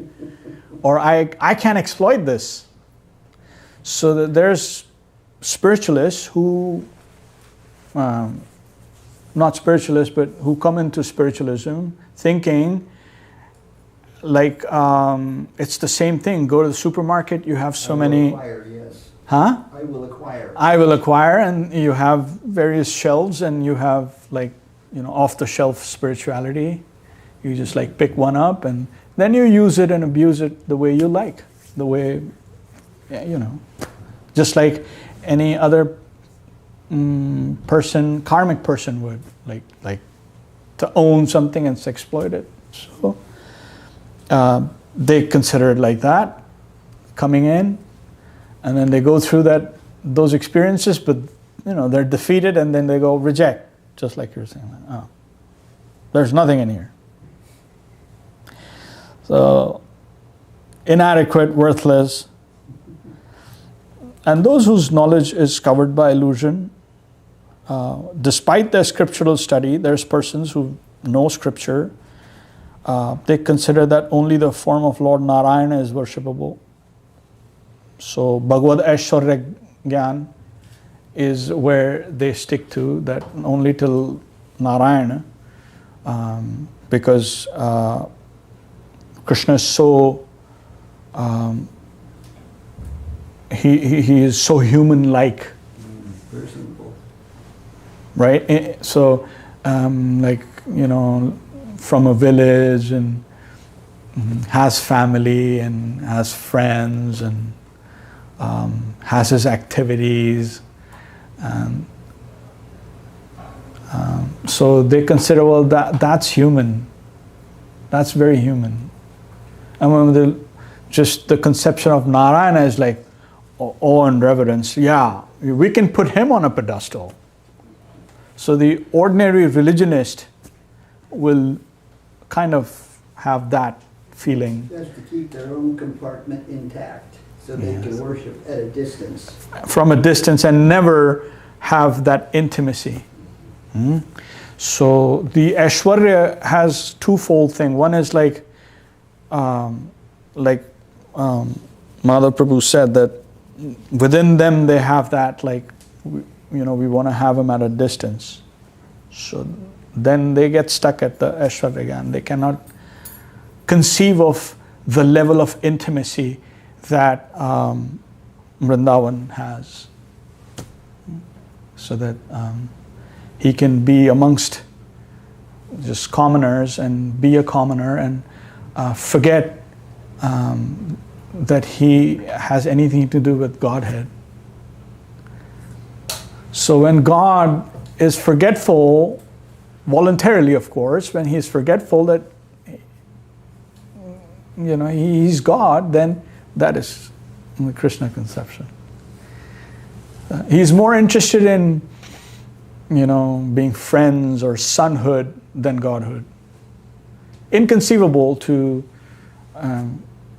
or I can't exploit this. So that there's spiritualists who, not spiritualists, but who come into spiritualism thinking like it's the same thing. Go to the supermarket, you have so many. Acquire, yes. Huh? I will acquire. I will acquire, and you have various shelves, and you have like, off the shelf spirituality. You just like pick one up, and then you use it and abuse it the way you like, the way, just like any other person, karmic person would, like to own something and exploit it. So they consider it like that, coming in, and then they go through those experiences, but they're defeated, and then they go reject, just like you're saying. Oh, there's nothing in here. So inadequate, worthless. And those whose knowledge is covered by illusion, despite their scriptural study, there's persons who know scripture, they consider that only the form of Lord Narayana is worshipable. So Bhagavad Aishwarya Gyan is where they stick to, that only till Narayana, because Krishna is so he is so human-like, personable, right? So from a village, and has family and has friends, and has his activities, and so they consider, well, that's human, that's very human. And when just the conception of Narayana is like awe and reverence, yeah, we can put him on a pedestal. So the ordinary religionist will kind of have that feeling. That's to keep their own compartment intact, so they can worship at a distance. From a distance, and never have that intimacy. So the Aishwarya has twofold thing. One is like Mahārāj Prabhu said, that within them they have that, like, we want to have him at a distance. So then they get stuck at the Aishwarya Gyan. They cannot conceive of the level of intimacy that Vrindavan has. So that he can be amongst just commoners and be a commoner and forget that he has anything to do with Godhead. So when God is forgetful, voluntarily of course, when he is forgetful that he's God, then that is the Krishna conception. He's more interested in being friends or sonhood than godhood. Inconceivable to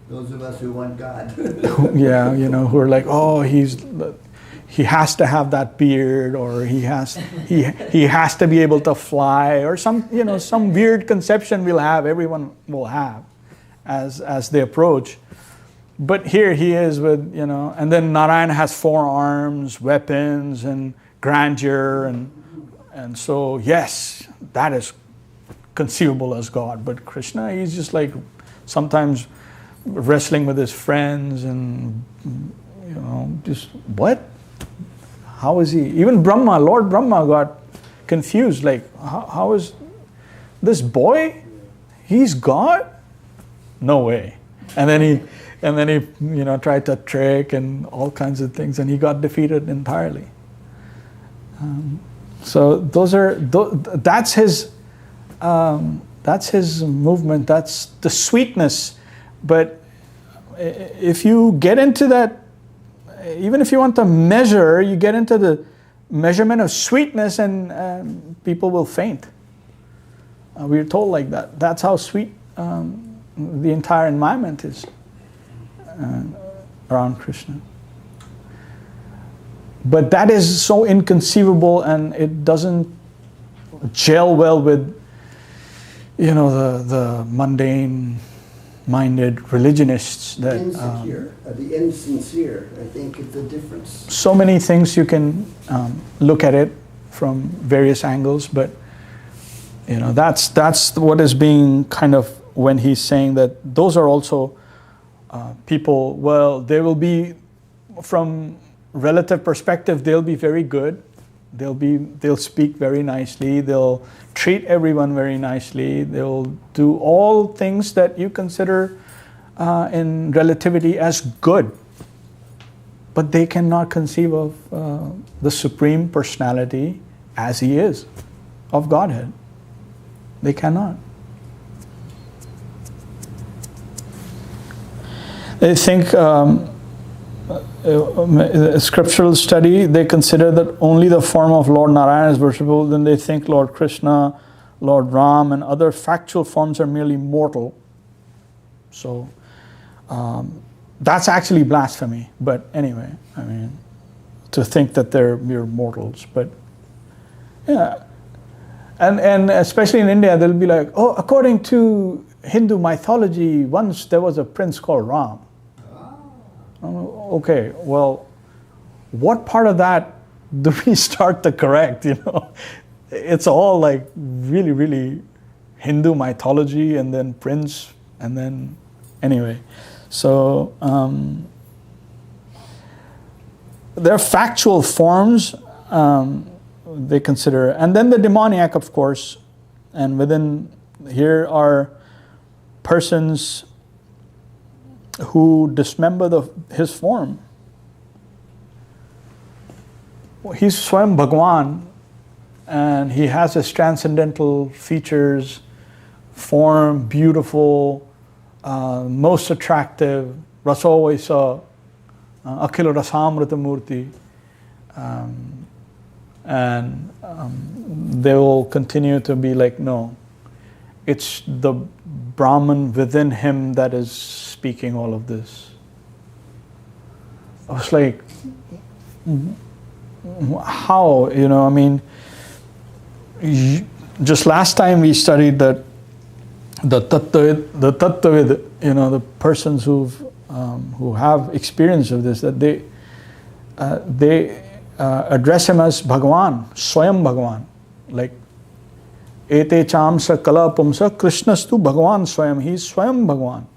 those of us who want God. who are like, oh, he has to have that beard, or he has to be able to fly, or some weird conception everyone will have as they approach. But here he is with, and then Narayana has 4 arms, weapons, and grandeur, and so yes, that is conceivable as God. But Krishna, he's just like sometimes wrestling with his friends, and just what? How is he? Even Lord Brahma got confused, like how is this boy? He's God? no way. And then he tried to trick and all kinds of things, and he got defeated entirely. So that's his movement. That's the sweetness. But if you get into that, even if you want to measure, you get into the measurement of sweetness, and people will faint. We're told like that. That's how sweet the entire environment is around Krishna. But that is so inconceivable, and it doesn't gel well with, the mundane-minded religionists. That the insincere, I think, is the difference. So many things you can look at it from various angles, but that's what is being kind of, when he's saying that those are also people. Well, they will be, from relative perspective, they'll be very good. They'll speak very nicely. They'll treat everyone very nicely. They'll do all things that you consider in relativity as good. But they cannot conceive of the Supreme Personality as He is, of Godhead. They cannot. They think, scriptural study, they consider that only the form of Lord Narayana is worshipable. Then they think Lord Krishna, Lord Ram, and other factual forms are merely mortal. So that's actually blasphemy. But anyway, to think that they're mere mortals. But yeah. And especially in India, they'll be like, oh, according to Hindu mythology, once there was a prince called Ram. Okay, well, what part of that do we start to correct? It's all like really, really Hindu mythology, and then prince, and then anyway. So there are factual forms they consider, and then the demoniac, of course, and within here are persons who dismember his form. He's Swayam Bhagwan, and he has his transcendental features, form, beautiful, most attractive, Raso Vaisa, Akhila Rasamrita Murti, and they will continue to be like, no, it's the Brahman within him that is speaking all of this. I was like, how? Just last time we studied that the tattvavid, the persons who have experience of this, that they address him as Bhagavan, Swayam Bhagavan, like Ete chamsa kala pumsa Krishnastu Bhagavan Swayam. He's Swayam Bhagavan.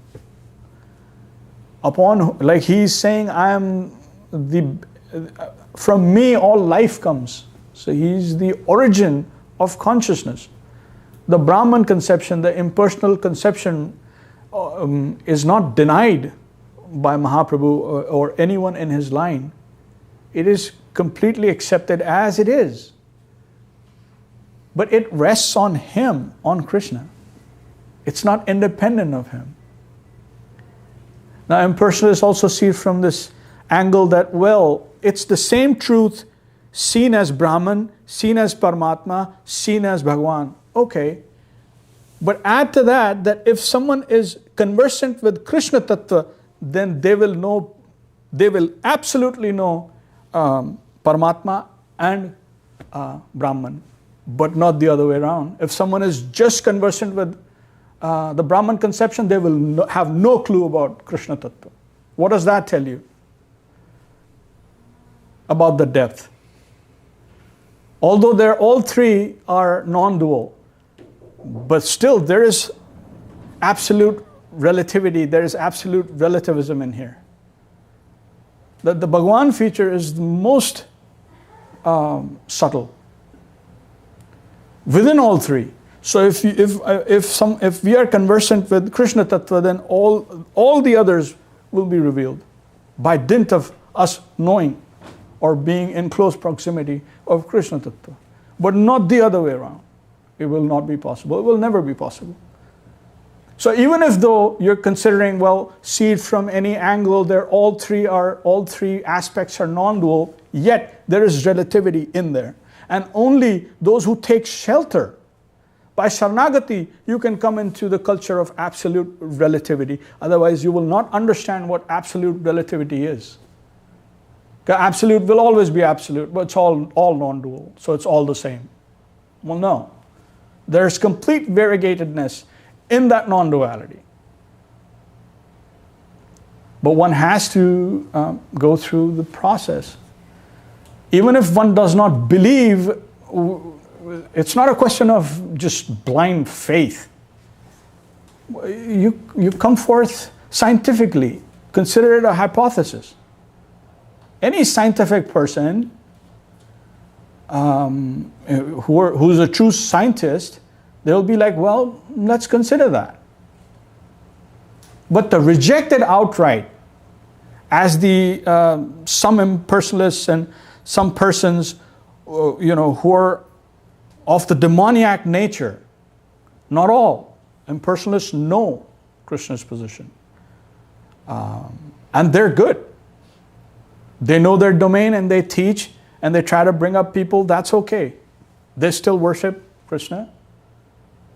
Like he's saying, I am from me all life comes. So he's the origin of consciousness. The Brahman conception, the impersonal conception is not denied by Mahaprabhu or anyone in his line. It is completely accepted as it is. But it rests on him, on Krishna. It's not independent of him. Now, impersonalists also see it from this angle that, well, it's the same truth seen as Brahman, seen as Paramatma, seen as Bhagavan. Okay. But add to that if someone is conversant with Krishna Tattva, then they will absolutely know Paramatma and Brahman, but not the other way around. If someone is just conversant with the Brahman conception, they will have no clue about Krishna Tattva. What does that tell you about the depth? Although all three are non-dual, but still there is absolute relativity, there is absolute relativism in here. The Bhagavan feature is the most subtle within all three. So if we are conversant with Krishna Tattva, then all the others will be revealed by dint of us knowing or being in close proximity of Krishna Tattva. But not the other way around. It will not be possible. It will never be possible. So even if though you're considering, well, see it from any angle, all three aspects are non-dual, yet there is relativity in there. And only those who take shelter by Sharanagati, you can come into the culture of absolute relativity. Otherwise, you will not understand what absolute relativity is. Absolute will always be absolute, but it's all non-dual, so it's all the same. Well, no. There's complete variegatedness in that non-duality. But one has to go through the process. Even if one does not believe, it's not a question of just blind faith. You come forth scientifically, consider it a hypothesis. Any scientific person who's a true scientist, they'll be like, well, let's consider that. But to reject it outright, as the some impersonalists and some persons, who are of the demoniac nature, not all impersonalists know Krishna's position, and they're good. They know their domain and they teach and they try to bring up people. That's okay. They still worship Krishna.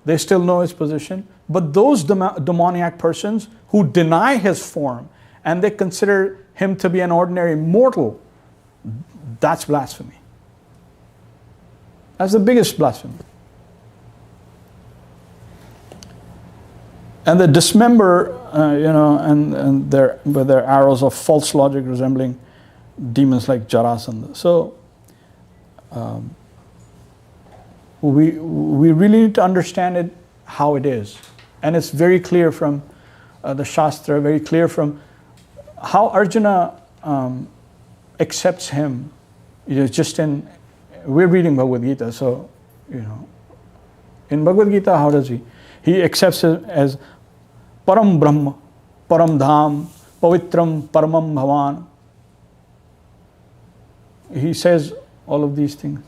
They still know his position. But those demoniac persons who deny his form and they consider him to be an ordinary mortal, that's blasphemy. That's the biggest blasphemy. And they dismember, with their arrows of false logic resembling demons like Jarasandha. So, we really need to understand it how it is. And it's very clear from the Shastra, very clear from how Arjuna accepts him. We're reading Bhagavad Gītā, so, in Bhagavad Gītā, how does he? He accepts it as Param Brahma, Param Dham, Pavitram, Paramam Bhavan. He says all of these things.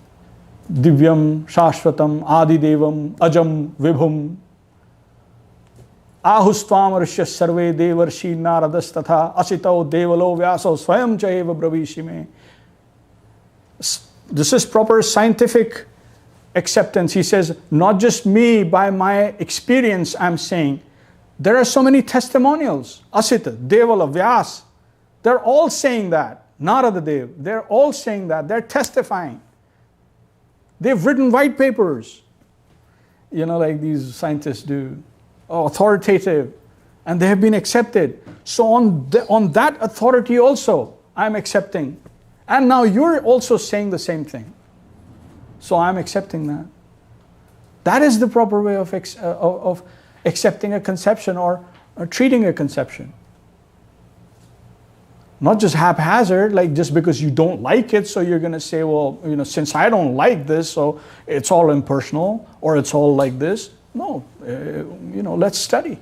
Divyam, Shashvatam, Adidevam, Ajam, Vibhum. Ahustvam Rishya Sarve Devarshi Naradas Tatha Asito Devalo Vyaso Swayam Chaiva Bravishime. This is proper scientific acceptance. He says, not just me, by my experience, I'm saying. There are so many testimonials. Asita, Devala, Vyas. They're all saying that. Narada Dev, they're all saying that. They're testifying. They've written white papers, like these scientists do, authoritative, and they have been accepted. So on that authority also, I'm accepting. And now you're also saying the same thing. So I'm accepting that. That is the proper way of accepting a conception or treating a conception. Not just haphazard, like just because you don't like it, so you're going to say, well, since I don't like this, so it's all impersonal, or it's all like this. No, let's study.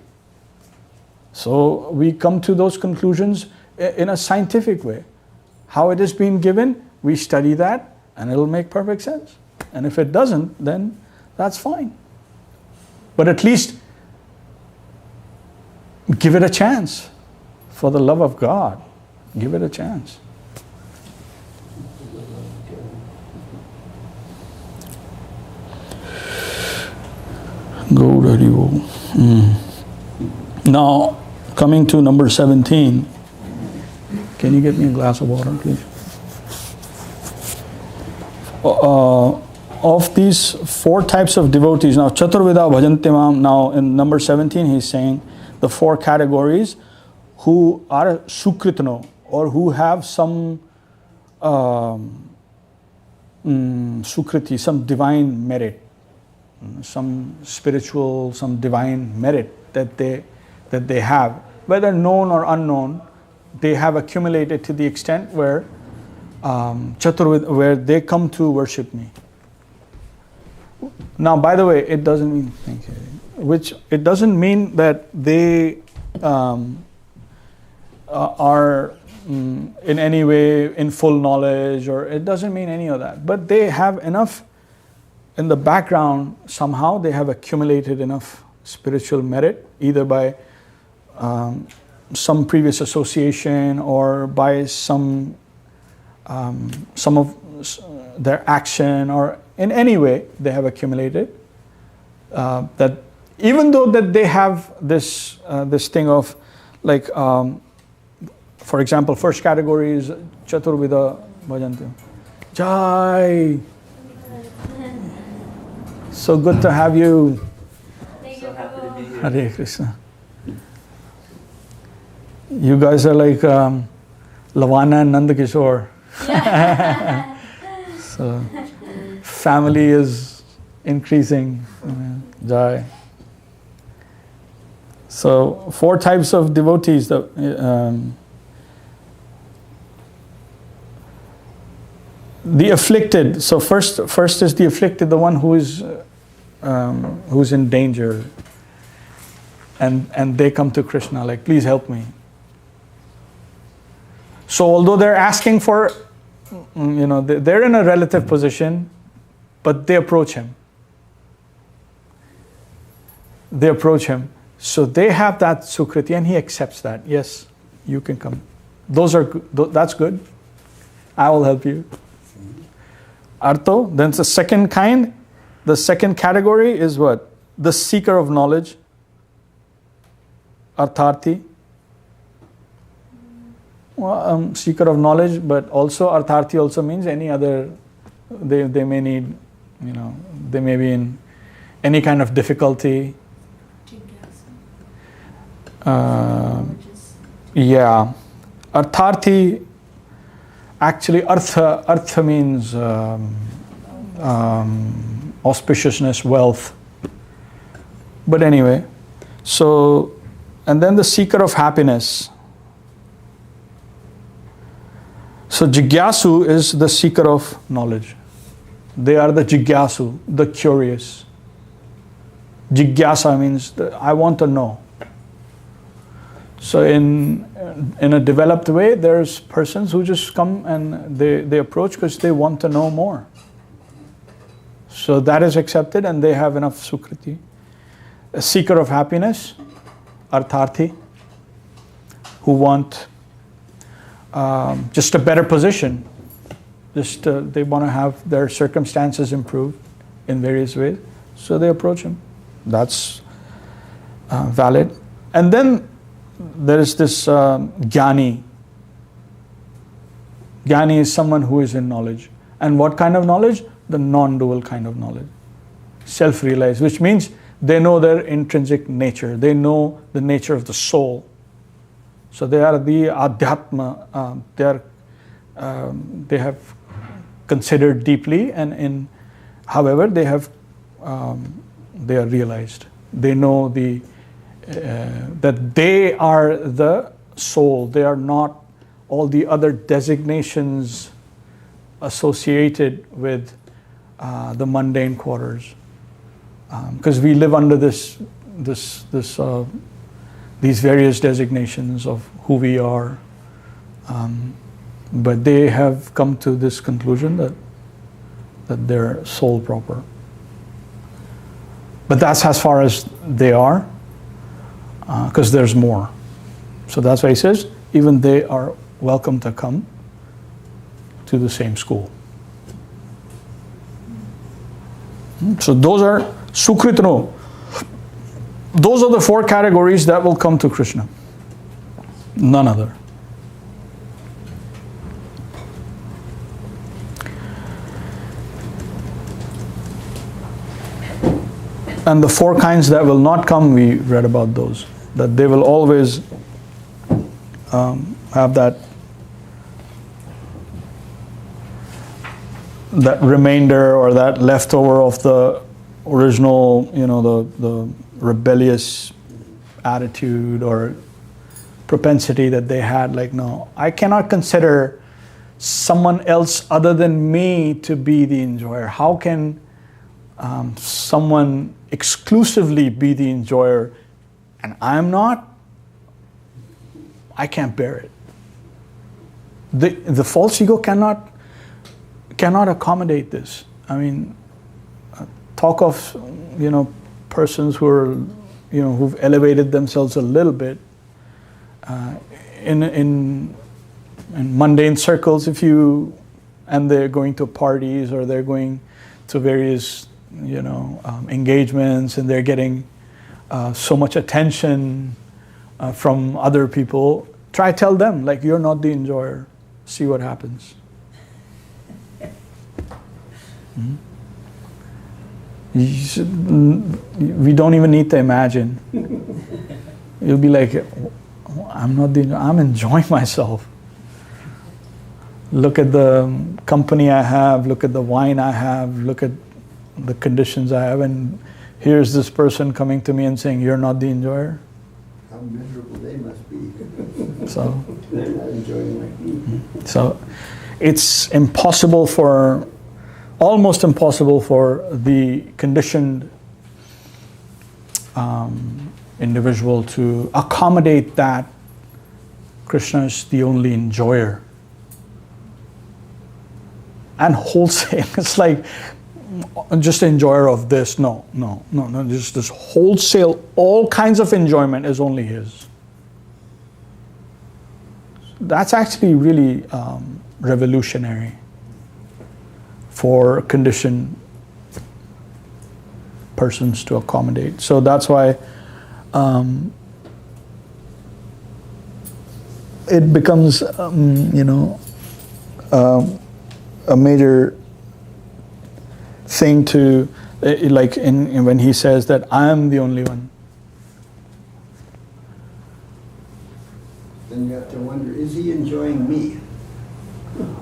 So we come to those conclusions in a scientific way. How it is being given, we study that, and it'll make perfect sense. And if it doesn't, then that's fine. But at least give it a chance. For the love of God, give it a chance. Go Hari Om. Now, coming to number 17. Can you get me a glass of water, please? Of these four types of devotees, now Chaturveda Bhajantimam, now in number 17 he's saying the four categories who are Sukritano, or who have some Sukriti, some divine merit, some spiritual, some divine merit that they have, whether known or unknown. They have accumulated to the extent where where they come to worship me. Now, by the way, it doesn't mean, thank you, it doesn't mean that they are in any way in full knowledge, or it doesn't mean any of that. But they have enough in the background, somehow they have accumulated enough spiritual merit, either by some previous association or by some of their action, or in any way they have accumulated that even though that they have this thing of like, for example, first category is Chaturvida Bhajanti. Jai! So good to have you. So happy to be here. Hare Krishna. You guys are like Lavana and Nandakishore. So family is increasing. Jai. So 4 types of devotees. The afflicted. So first is the afflicted, the one who's in danger, and they come to Krishna like, please help me. So although they're asking for, they're in a relative position, but they approach him. So they have that sukriti, and he accepts that. Yes, you can come. That's good. I will help you. Artho. Then the second kind, the second category is what? The seeker of knowledge. Artharthi. Well, seeker of knowledge, but also Artharthi also means any other, they may need, they may be in any kind of difficulty. Yeah. Artharthi, actually artha means auspiciousness, wealth. But anyway, so, and then the seeker of happiness. So Jigyasu is the seeker of knowledge. They are the Jigyasu, the curious. Jigyasa means I want to know. So in a developed way, there's persons who just come and they approach because they want to know more. So that is accepted, and they have enough sukriti. A seeker of happiness, Artharthi, who want just a better position. They want to have their circumstances improved in various ways. So they approach him. That's valid. And then there is this Jnani. Jnani is someone who is in knowledge. And what kind of knowledge? The non-dual kind of knowledge. Self-realized, which means they know their intrinsic nature. They know the nature of the soul. So they are the Adhyatma. They have considered deeply, and however they are realized. They know that they are the soul. They are not all the other designations associated with the mundane quarters. Because we live under these various designations of who we are. But they have come to this conclusion that they're soul proper. But that's as far as they are, because there's more. So that's why he says, even they are welcome to come to the same school. So those are Sukritano. Those are the 4 categories that will come to Krishna. None other. And the 4 kinds that will not come, we read about those. That they will always have that remainder or that leftover of the original, the rebellious attitude or propensity that they had. Like, no, I cannot consider someone else other than me to be the enjoyer. How can someone exclusively be the enjoyer and I'm not, I can't bear it. The false ego cannot accommodate this. I mean, talk of, persons who are, who've elevated themselves a little bit. In mundane circles, and they're going to parties or they're going to various, engagements, and they're getting so much attention from other people. Tell them, like, you're not the enjoyer. See what happens. We don't even need to imagine. You'll be like, I'm enjoying myself. Look at the company I have, look at the wine I have, look at the conditions I have, and here's this person coming to me and saying, you're not the enjoyer. How miserable they must be. So they're not enjoying like me. So it's almost impossible for the conditioned individual to accommodate that Krishna is the only enjoyer. And wholesale, it's like just enjoyer of this. No. Just this wholesale, all kinds of enjoyment is only his. That's actually really revolutionary for conditioned persons to accommodate. So that's why it becomes, a major thing to, like when he says that I am the only one. Then you have to wonder, is he enjoying me?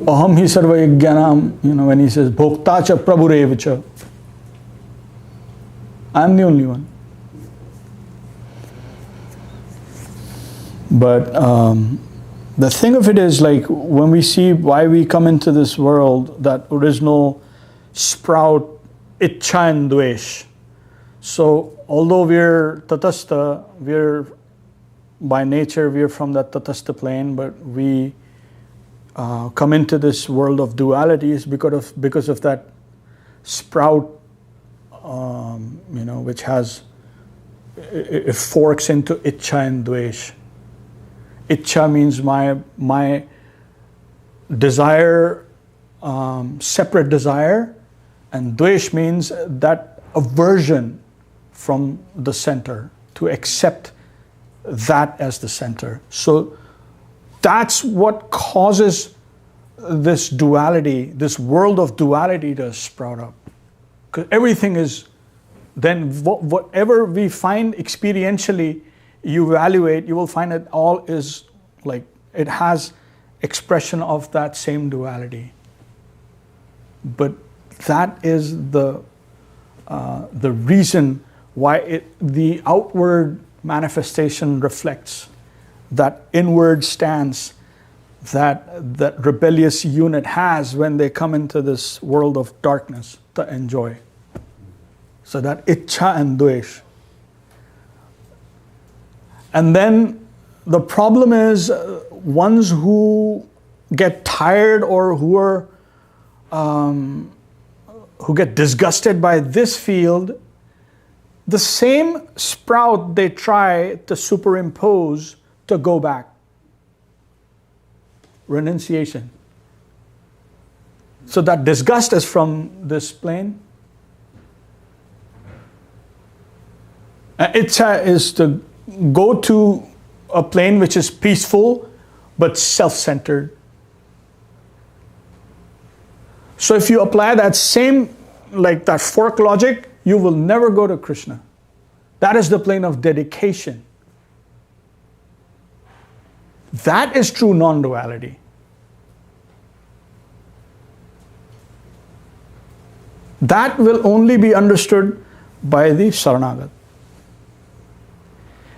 Aham hi sarva yajnanam, when he says bhokta cha prabhurev cha. I am the only one. But the thing of it is, like, when we see why we come into this world, that original sprout, ichcha and dvesh. So, although we're tatastha, by nature, we're from that tatastha plane, but we come into this world of dualities because of that sprout, which has, it forks into ichcha and dvesh. Ichcha means my desire, separate desire, and dvesh means that aversion from the center, to accept that as the center. So that's what causes this duality, this world of duality to sprout up. Because everything is, then whatever we find experientially, you evaluate, you will find it all is like, it has expression of that same duality. But that is the reason why the outward manifestation reflects that inward stance that rebellious unit has when they come into this world of darkness to enjoy. So that ichcha and dvesh. And then the problem is ones who get tired or who get disgusted by this field, the same sprout they try to superimpose to go back. Renunciation. So that disgust is from this plane. Ichcha is to go to a plane which is peaceful but self-centered. So if you apply that same, like that fork logic, you will never go to Krishna. That is the plane of dedication. That is true non-duality. That will only be understood by the Saranagat.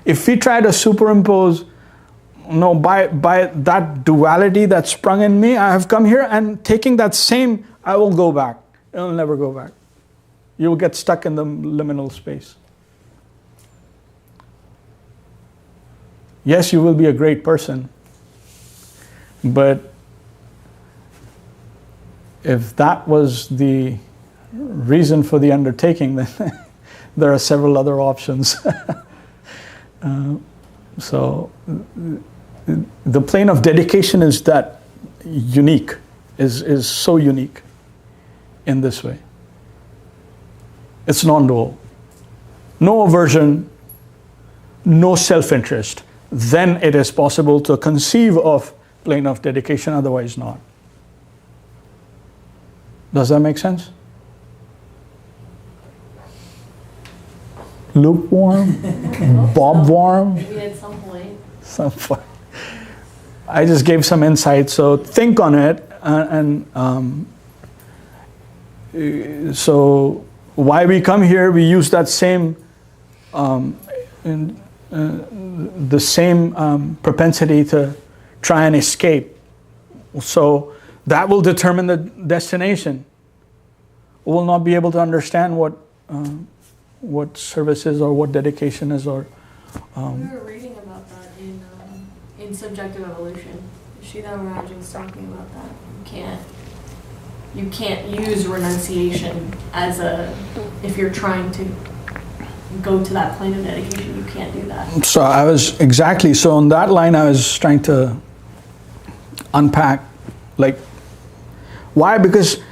If we try to superimpose, by that duality that sprung in me, I have come here, and taking that same, I will go back. It will never go back. You will get stuck in the liminal space. Yes, you will be a great person, but if that was the reason for the undertaking, then there are several other options. So the plane of dedication is that unique, is so unique in this way. It's non-dual. No aversion, no self-interest. Then it is possible to conceive of plane of dedication, otherwise not. Does that make sense? Lukewarm? Bob-warm? Maybe at some point. Some point. I just gave some insight, so think on it. So why we come here, we use that same the same propensity to try and escape. So that will determine the destination. We will not be able to understand what service is or what dedication is, or. We were reading about that in Subjective Evolution. Srīdhar Mahārāj was talking about that. You can't use renunciation as if you're trying to go to that plane of dedication, you can't do that. So so on that line I was trying to unpack, like, why? Because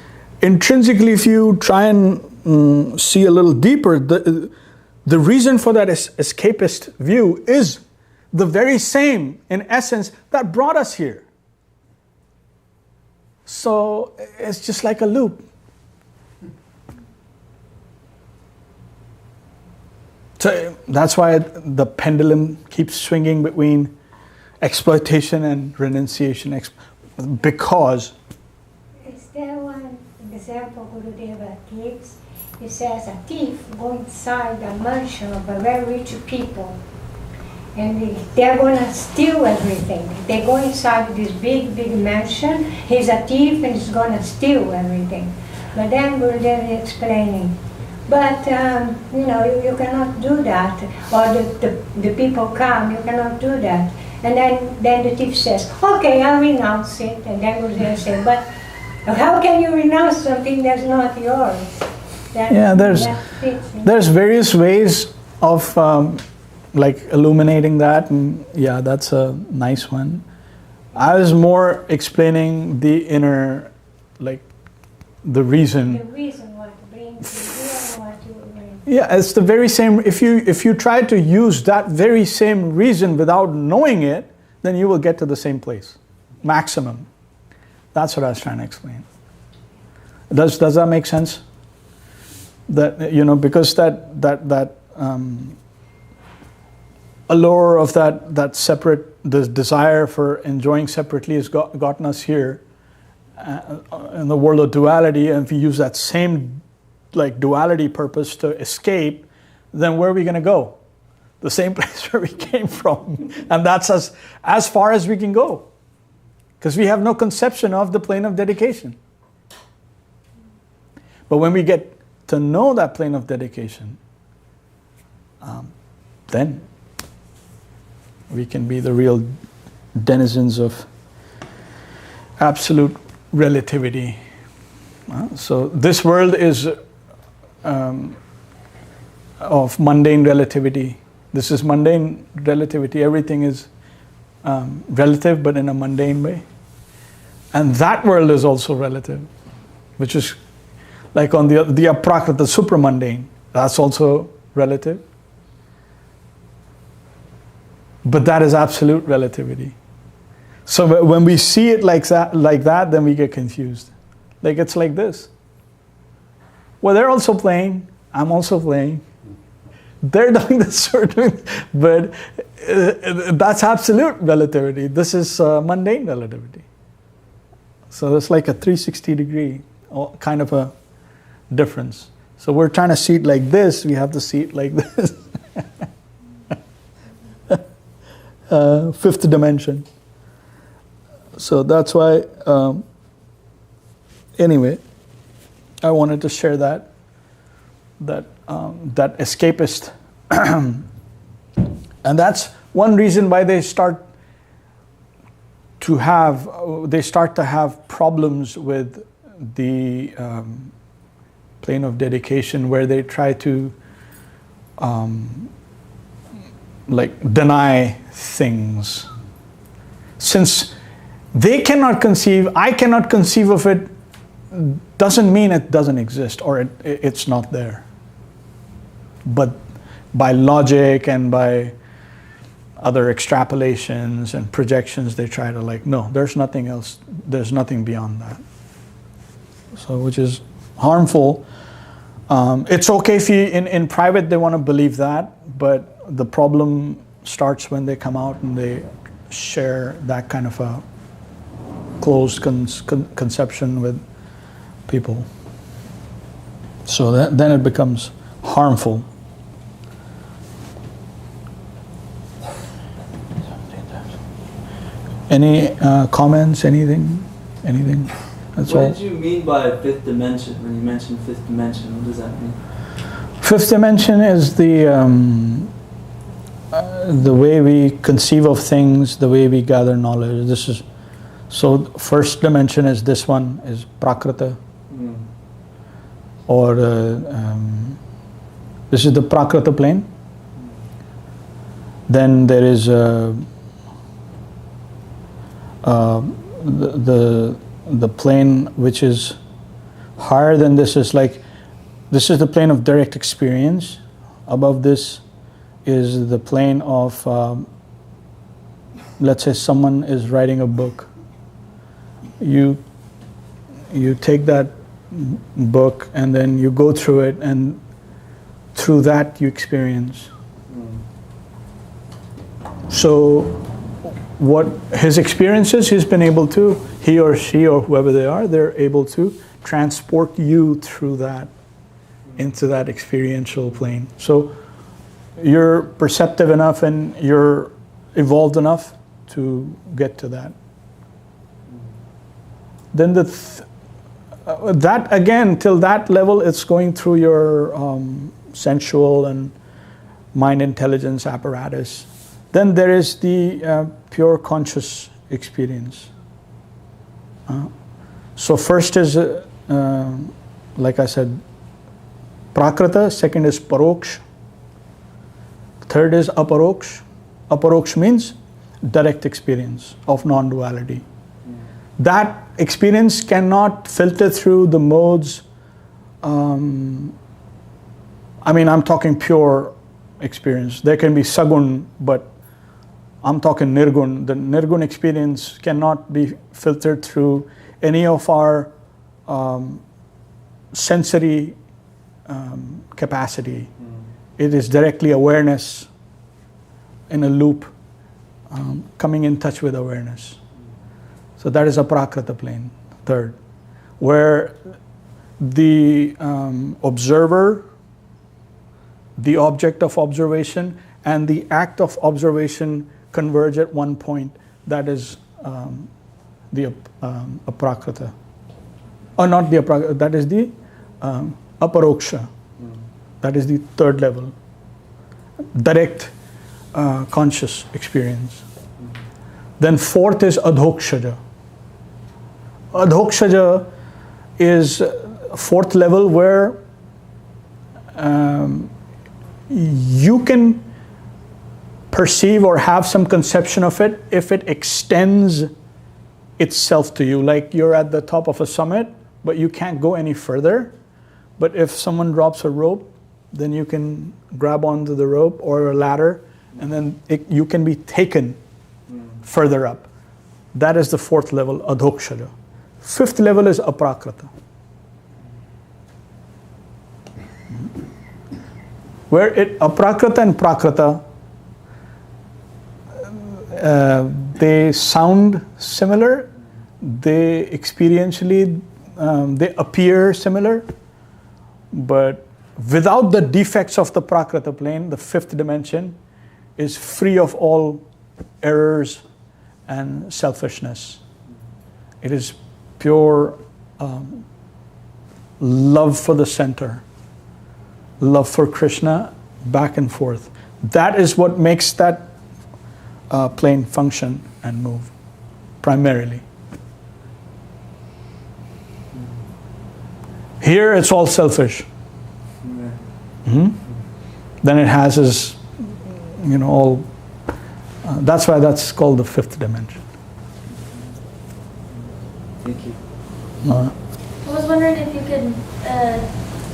intrinsically, if you try and see a little deeper, the reason for that escapist view is the very same, in essence, that brought us here. So it's just like a loop. So that's why the pendulum keeps swinging between exploitation and renunciation, because. Is there one example Gurudeva gives? He says a thief go inside a mansion of a very rich people, and they're going to steal everything. They go inside this big mansion. He's a thief and he's going to steal everything. But then Gurudeva is explaining, but you cannot do that. Or the people come, you cannot do that. And then the thief says, okay, I'll renounce it. And then Gurudeva says, but how can you renounce something that's not yours? There's various ways of illuminating that, and yeah, that's a nice one. I was more explaining the inner, the reason. The reason what brings you here and what you bring. Yeah, it's the very same. If you try to use that very same reason without knowing it, then you will get to the same place, maximum. That's what I was trying to explain. Does that make sense? That because that allure of that separate, the desire for enjoying separately has gotten us here in the world of duality, and if we use that same duality purpose to escape, then where are we going to go? The same place where we came from, and that's as far as we can go, because we have no conception of the plane of dedication. But when we get to know that plane of dedication, then we can be the real denizens of absolute relativity. So this world is of mundane relativity. This is mundane relativity. Everything is relative, but in a mundane way. And that world is also relative, which is like on the aprakrita, the supramundane. That's also relative. But that is absolute relativity. So when we see it like that, then we get confused. It's like this. Well, they're also playing. I'm also playing. They're doing this, we're doing, but that's absolute relativity. This is mundane relativity. So it's like a 360 degree kind of a difference. So we're trying to see it like this. We have to see it like this. Fifth dimension. So that's why, anyway, I wanted to share that. that escapist. And that's one reason why they start to have problems with the plane of dedication, where they try to deny things. Since they cannot conceive, I cannot conceive of it, doesn't mean it doesn't exist or it's not there. But by logic and by other extrapolations and projections, they try to no, there's nothing else, there's nothing beyond that. So, which is harmful. It's okay if you, in private, they want to believe that, but the problem starts when they come out and they share that kind of a closed conception with people. So then it becomes harmful. Any comments? Anything? That's all. What did you mean by fifth dimension when you mentioned fifth dimension? What does that mean? Fifth dimension is the way we conceive of things, the way we gather knowledge. So first dimension is this one, is Prakriti. Or this is the Prakriti plane. Then there is the plane which is higher than this, is this is the plane of direct experience. Above this is the plane of let's say someone is writing a book. You take that book and then you go through it, and through that you experience. So what his experiences, he's been able to, he or she or whoever they are, they're able to transport you through that into that experiential plane. So you're perceptive enough and you're evolved enough to get to that. Then that again, till that level, it's going through your sensual and mind intelligence apparatus. Then there is the pure conscious experience. So first is, like I said, Prakriti, second is Paroksh, third is Aparoksh. Aparoksh means direct experience of non-duality. That experience cannot filter through the modes. I'm talking pure experience. There can be Sagun, but I'm talking Nirgun. The Nirgun experience cannot be filtered through any of our sensory capacity. It is directly awareness in a loop, coming in touch with awareness. So that is a Prakriti plane, third, where the observer, the object of observation, and the act of observation converge at one point. That is the Aprakrita. Or not the Aprakrita, that is the Aparoksha. That is the third level. Direct conscious experience. Then fourth is Adhokshaja. Adhokshaja is fourth level where you can perceive or have some conception of it if it extends itself to you. Like you're at the top of a summit, but you can't go any further. But if someone drops a rope, then you can grab onto the rope or a ladder, and then you can be taken further up. That is the fourth level, Adhokshaja. Fifth level is Aprakrita, where Aprakrita and Prakrita, they sound similar, they experientially, they appear similar, but without the defects of the Prakrita plane, the fifth dimension is free of all errors and selfishness. It is pure love for the center. love for Krishna, back and forth. That is what makes that plane function and move, primarily. Here it's all selfish. Then it has his, all. That's why that's called the fifth dimension. Thank you. I was wondering if you could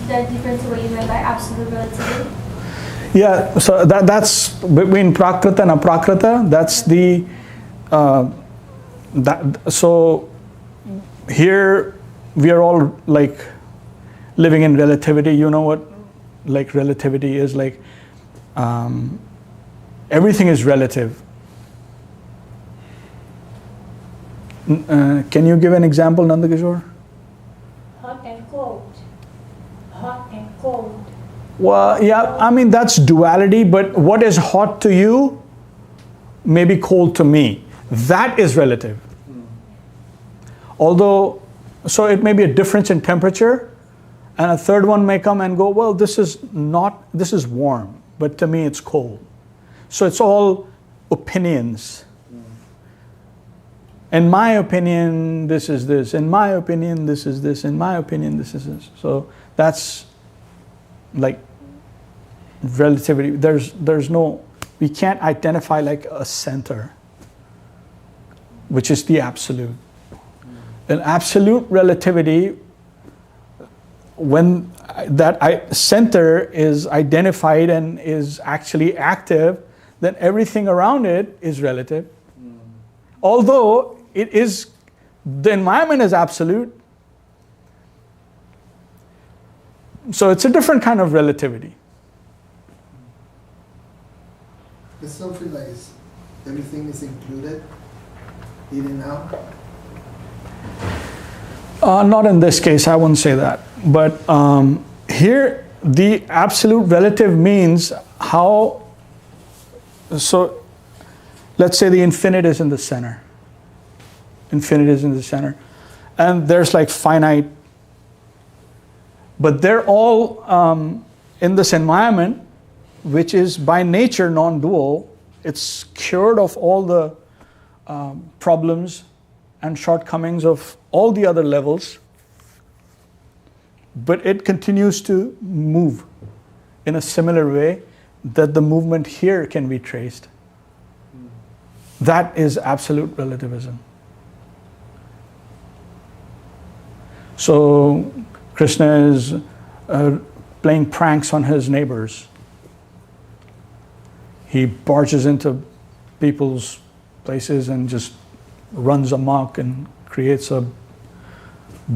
dive deeper into what you meant by absolute relativity. Yeah, so that's between prakrita and aprakrita. That's the so here we are all like living in relativity. You know what like relativity is like? Everything is relative. Can you give an example, Nandakishore? Hot and cold. Hot and cold. Well, yeah, I mean, that's duality, but what is hot to you may be cold to me. That is relative. Although, so it may be a difference in temperature, and a third one may come and go, well, this is warm, but to me it's cold. So it's all opinions. In my opinion, this is this. In my opinion, this is this. In my opinion, this is this. So that's like relativity. There's no, we can't identify like a center, which is the absolute. In absolute relativity, when that center is identified and is actually active, then everything around it is relative. Although it is, the environment is absolute. So it's a different kind of relativity. It's something like everything is included, in and out. Not in this case, I wouldn't say that. But here, the absolute relative means how, so let's say the infinite is in the center. Infinite is in the center. And there's like finite. But they're all in this environment, which is by nature non-dual. It's cured of all the problems and shortcomings of all the other levels. But it continues to move in a similar way that the movement here can be traced. That is absolute relativism. So Krishna is playing pranks on his neighbors. He barges into people's places and just runs amok and creates a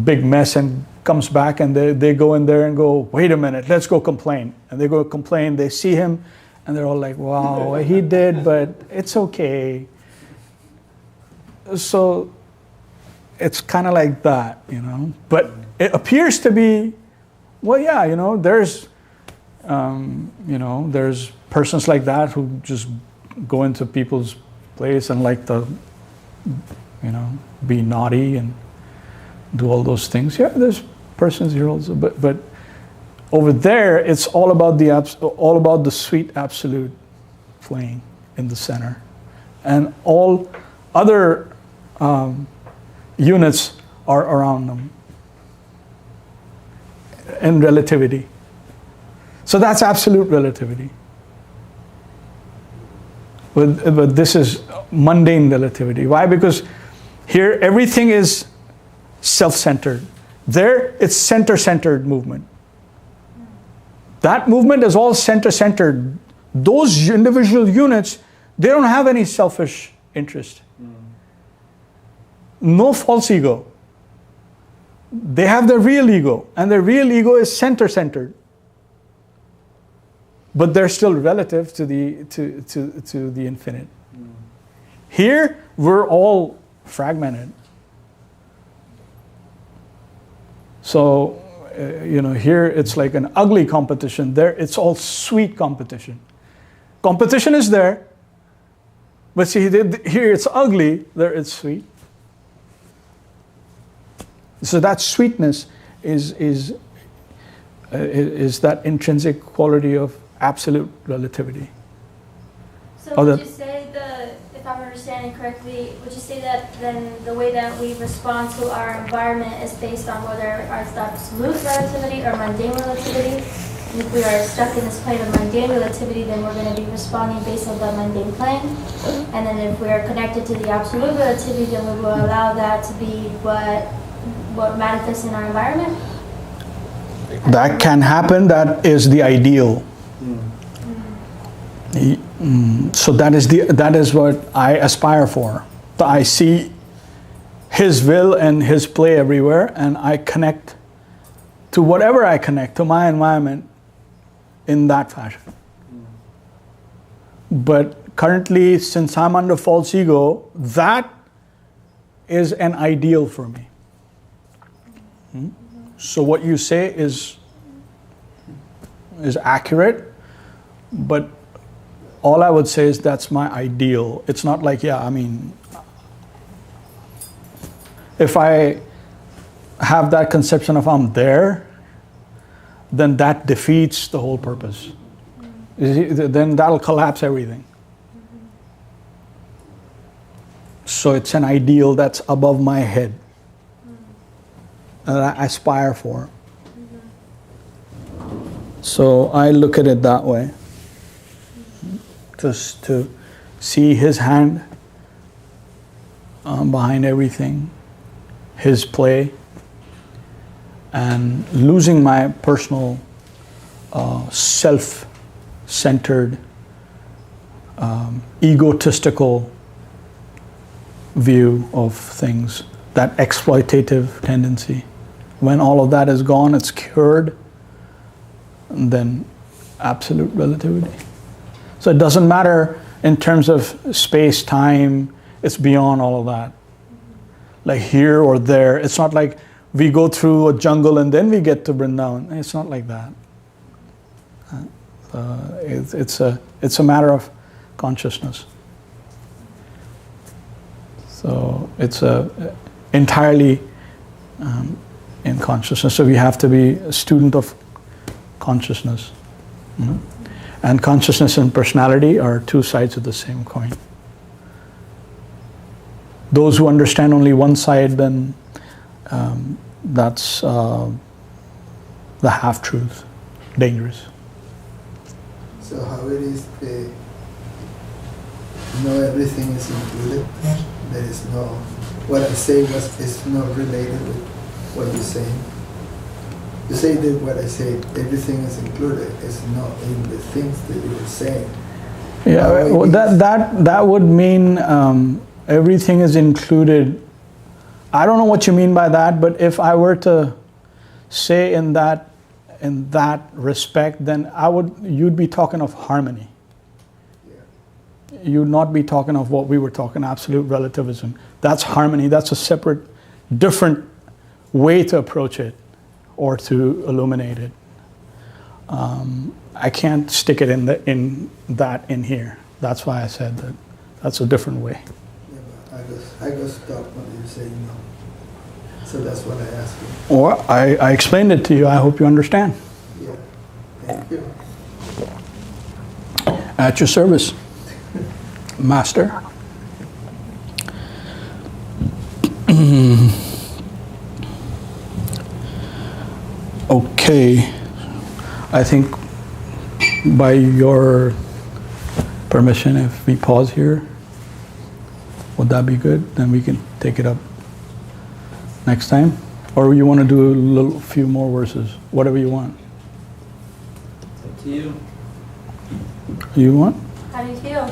big mess and comes back, and they go in there and go, wait a minute, let's go complain. And they go complain, they see him, and they're all like, wow, he did, but it's okay. So it's kind of like that, But it appears to be, well, yeah, there's, there's persons like that who just go into people's place and like to, be naughty and do all those things. Yeah, there's persons here also, but over there, it's all about the sweet absolute flame in the center, and all other units are around them in relativity. So that's absolute relativity. But this is mundane relativity. Why? Because here everything is self-centered. There it's center-centered movement. That movement is all center-centered. Those individual units, they don't have any selfish interest. No false ego. They have their real ego, and their real ego is center-centered. But they're still relative to the infinite. Here, we're all fragmented. So, here it's like an ugly competition. There, it's all sweet competition. Competition is there, but see, here it's ugly, there it's sweet. So that sweetness is is that intrinsic quality of absolute relativity. So Or would that- you say if I'm understanding correctly, would you say that then the way that we respond to our environment is based on whether it's absolute relativity or mundane relativity? And if we are stuck in this plane of mundane relativity, then we're going to be responding based on the mundane plane. And then if we are connected to the absolute relativity, then we will allow that to be what manifests in our environment. That can happen, that is the ideal. So that is what I aspire for. So I see His will and His play everywhere, and I connect to whatever I connect, to my environment in that fashion. But currently, since I'm under false ego, that is an ideal for me. So what you say is accurate, but all I would say is that's my ideal. It's not like, if I have that conception of I'm there, then that defeats the whole purpose. Then that'll collapse everything. So it's an ideal that's above my head that I aspire for. So I look at it that way. Just to see His hand behind everything, His play, and losing my personal self-centered, egotistical view of things, that exploitative tendency. When all of that is gone, it's cured, then absolute relativity. So it doesn't matter in terms of space, time, it's beyond all of that. Like here or there, it's not like we go through a jungle and then we get to Vrindavan. It's not like that. It's a matter of consciousness. So it's entirely in consciousness. So we have to be a student of consciousness. And consciousness and personality are two sides of the same coin. Those who understand only one side, then that's the half-truth, dangerous. So how it is, everything is included. There is no, what I say is not related with what you're saying. You say that what I say, everything is included. It's not in the things that you were saying. Yeah, well, that would mean everything is included. I don't know what you mean by that, but if I were to say in that respect, then you'd be talking of harmony. You'd not be talking of what we were talking, absolute relativism. That's harmony. That's a separate, different way to approach it or to illuminate it. I can't stick it in here. That's why I said that. That's a different way. Yeah, but I got stopped when you say no. So that's what I asked you. Well, I explained it to you. I hope you understand. Yeah. Thank you. At your service, Master. Okay, I think by your permission, if we pause here, would that be good? Then we can take it up next time. Or you want to do a few more verses, whatever you want. It's up to you. You want? How do you feel?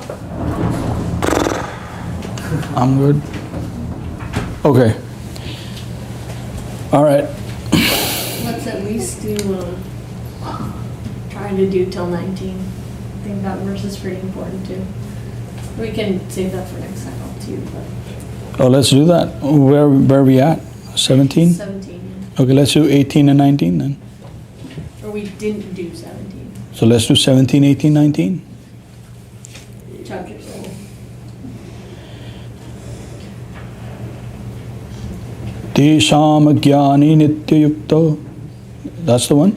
I'm good. Okay. All right. Let's at least do, trying to do till 19. I think that verse is pretty important too. We can save that for next cycle too, but. Oh, let's do that. Where are we at? 17? 17, yeah. Okay, let's do 18 and 19 then. Or we didn't do 17. So let's do 17, 18, 19. Chapter 7. Tesham jnani nityayukta. That's the one?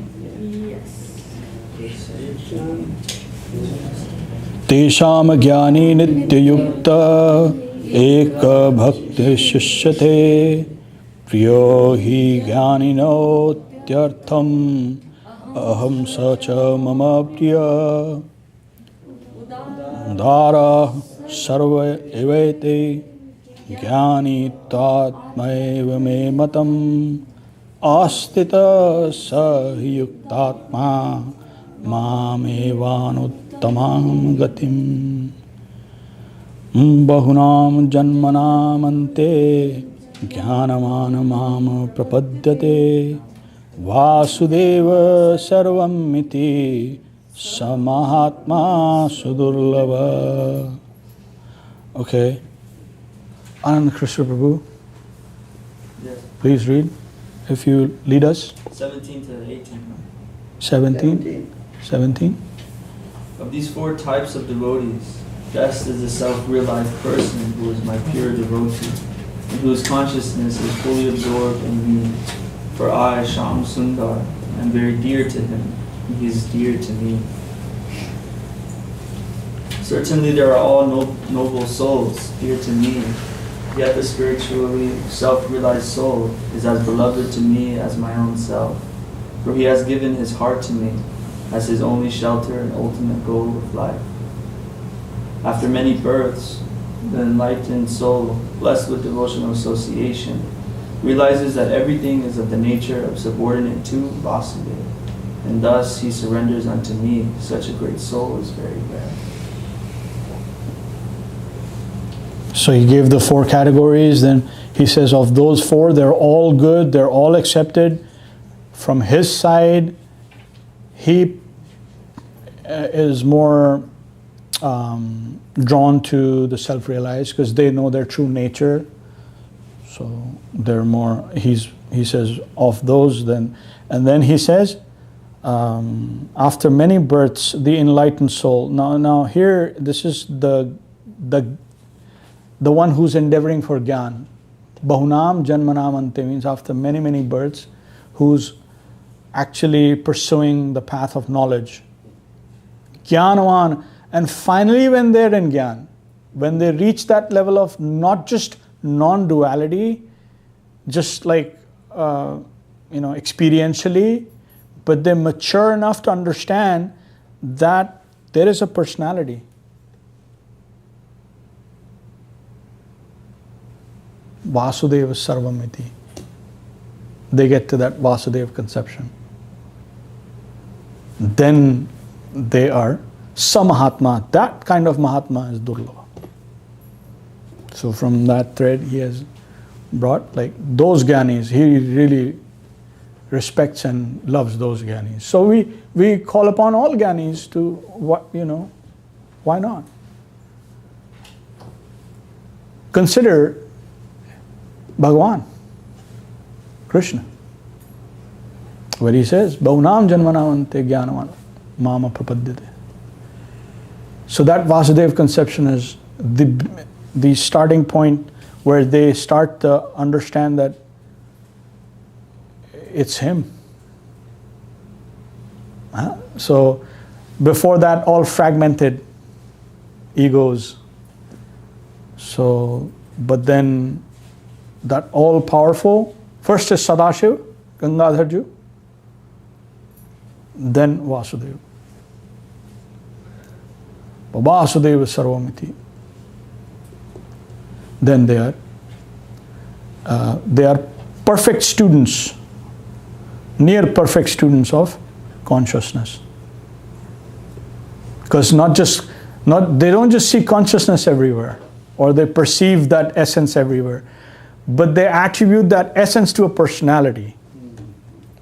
Tesham jnani nityayukta eka bhakti shishyate priyo hi jnanino tyartham aham sacha mama priya dara sarva evate jnani tatmaeva me matam astita sahiyuktatma mamevānuttamam gatim bahunam janmanam ante jnanamanamam prapadyate vasudeva sarvam iti samahatma sudurlava. Okay. Anand Krishna Prabhu, Yes. please read, if you lead us. 17 to 18. 17? Of these four types of devotees, best is the self-realized person who is my pure devotee, and whose consciousness is fully absorbed in me. For I, Shyam Sundar, am very dear to him, and he is dear to me. Certainly there are all noble souls dear to me, yet the spiritually self-realized soul is as beloved to me as my own self, for he has given his heart to me as his only shelter and ultimate goal of life. After many births, the enlightened soul, blessed with devotional association, realizes that everything is of the nature of subordinate to Vasudeva, and thus he surrenders unto me. Such a great soul is very rare. So he gave the four categories, then he says of those four, they're all good, they're all accepted. From his side, he is more drawn to the self-realized because they know their true nature. So they're more, he says of those then. And then he says, after many births, the enlightened soul. Now here, this is the one who's endeavoring for Gyan. Bahunam Janmanam Ante means after many births, who's actually pursuing the path of knowledge. Jnanavan, and finally when they're in Gyan, when they reach that level of not just non-duality, just like experientially, but they mature enough to understand that there is a personality. Vasudeva Sarvamiti. They get to that Vasudeva conception. Then they are Samahatma. That kind of Mahatma is Durlava. So from that thread he has brought like those Gyanis. He really respects and loves those Gyanis. So we call upon all Gyanis to why not? Consider Bhagavan, Krishna, where he says, Bahunam Janmanamante Jnanavan Mama Prapadyate. So that Vasudeva conception is the starting point where they start to understand that it's him. So before that, all fragmented egos. So, but then that all-powerful, first is Sadashiva, Gangadharju, then Vasudeva. Vasudeva Sarvamiti. Then they are perfect students, near perfect students of consciousness. Because they don't just see consciousness everywhere, or they perceive that essence everywhere, but they attribute that essence to a personality.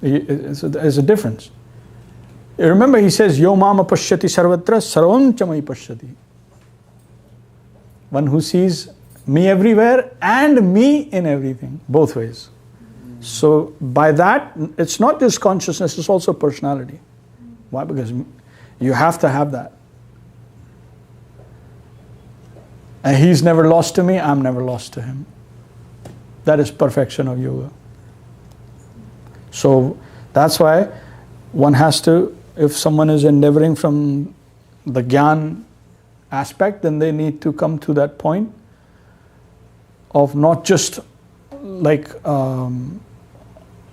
There's a difference. Remember he says, Yo mama pashyati sarvatra sarvam chamai pashyati. One who sees me everywhere and me in everything, both ways. So by that, it's not just consciousness, it's also personality. Why? Because you have to have that. And he's never lost to me, I'm never lost to him. That is perfection of yoga. So that's why one has to, if someone is endeavoring from the Gyan aspect, then they need to come to that point of not just like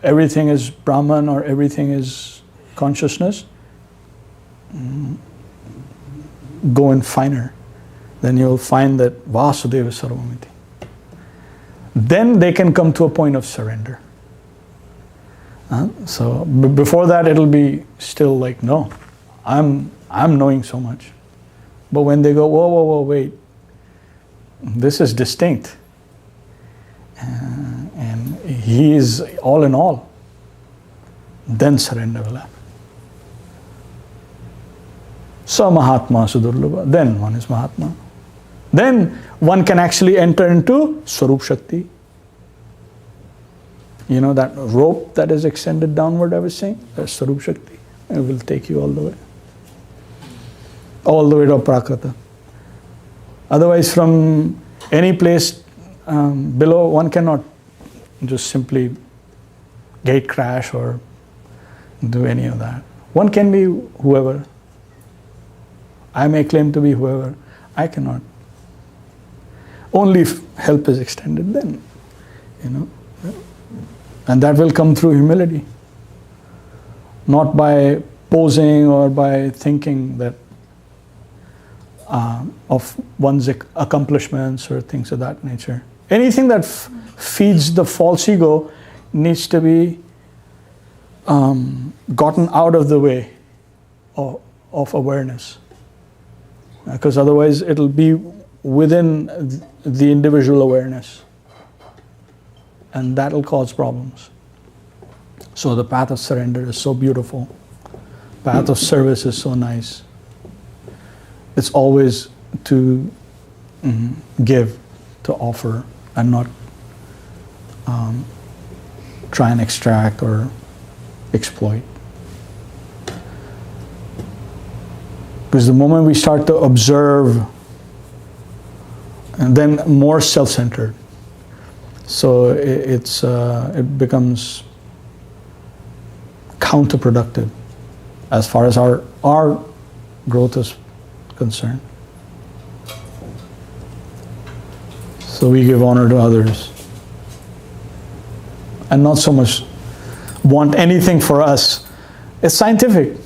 everything is Brahman or everything is consciousness. Go in finer. Then you'll find that Vasudeva Sarvamiti. Then they can come to a point of surrender. So before that it'll be still like, no, I'm knowing so much. But when they go, whoa, wait, this is distinct. And he is all in all. Then surrender will happen. So Mahatma Sudurlabha, then one is Mahatma. Then one can actually enter into Swarup Shakti. You know that rope that is extended downward, I was saying? That's Swarup Shakti. It will take you all the way. All the way to Prakrata. Otherwise, from any place below, one cannot just simply gate crash or do any of that. One can be whoever. I may claim to be whoever. I cannot. Only if help is extended then, you know. And that will come through humility. Not by posing or by thinking that of one's accomplishments or things of that nature. Anything that feeds the false ego needs to be gotten out of the way of awareness. Because otherwise it'll be within the individual awareness. And that'll cause problems. So the path of surrender is so beautiful. Path of service is so nice. It's always to give, to offer, and not try and extract or exploit. Because the moment we start to observe, and then more self-centered, so it becomes counterproductive as far as our growth is concerned. So we give honor to others and not so much want anything for us. It's scientific.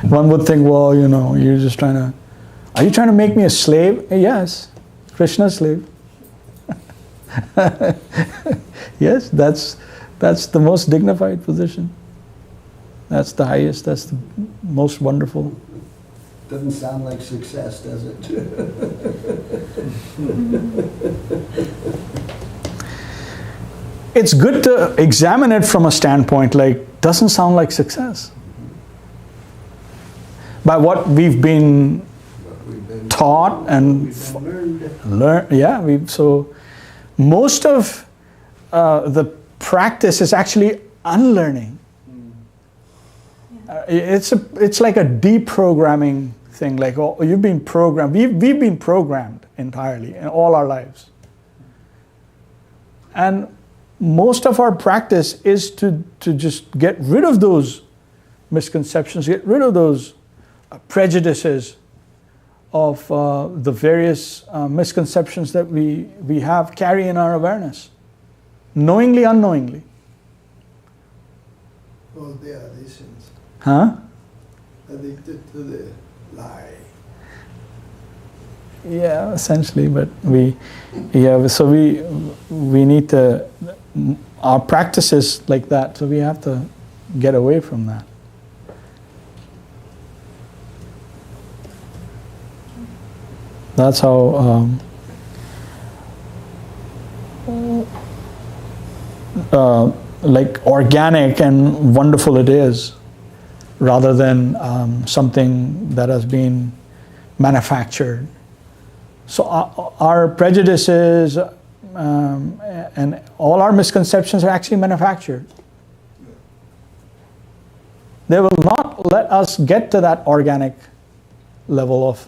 One would think, well, you know, are you trying to make me a slave? Yes, Krishna's slave. Yes, that's the most dignified position. That's the highest, that's the most wonderful. Doesn't sound like success, does it? It's good to examine it from a standpoint like, doesn't sound like success. By what we've been taught and learned. Yeah, so most of the practice is actually unlearning. It's like a deprogramming thing. Like, oh, you've been programmed. We've been programmed entirely in all our lives. And most of our practice is to just get rid of those misconceptions, get rid of those prejudices of the various misconceptions that we have carry in our awareness, knowingly, unknowingly. Well, they are additions. Huh? Addicted to the lie. Yeah, essentially, but we need to, our practice is like that, so we have to get away from that. That's how like organic and wonderful it is, rather than something that has been manufactured. So our prejudices and all our misconceptions are actually manufactured. They will not let us get to that organic level of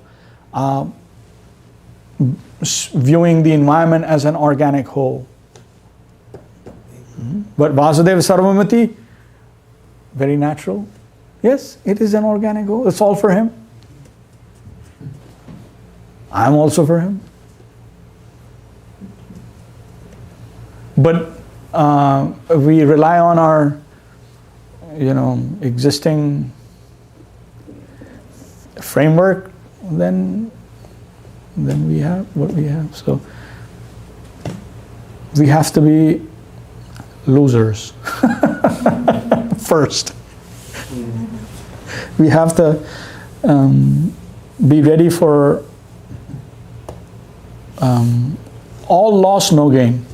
viewing the environment as an organic whole. But Vasudeva Sarvamati, very natural. Yes, it is an organic whole. It's all for him. I'm also for him. But we rely on our, existing framework, then we have what we have. So we have to be losers first. We have to be ready for all loss, no gain.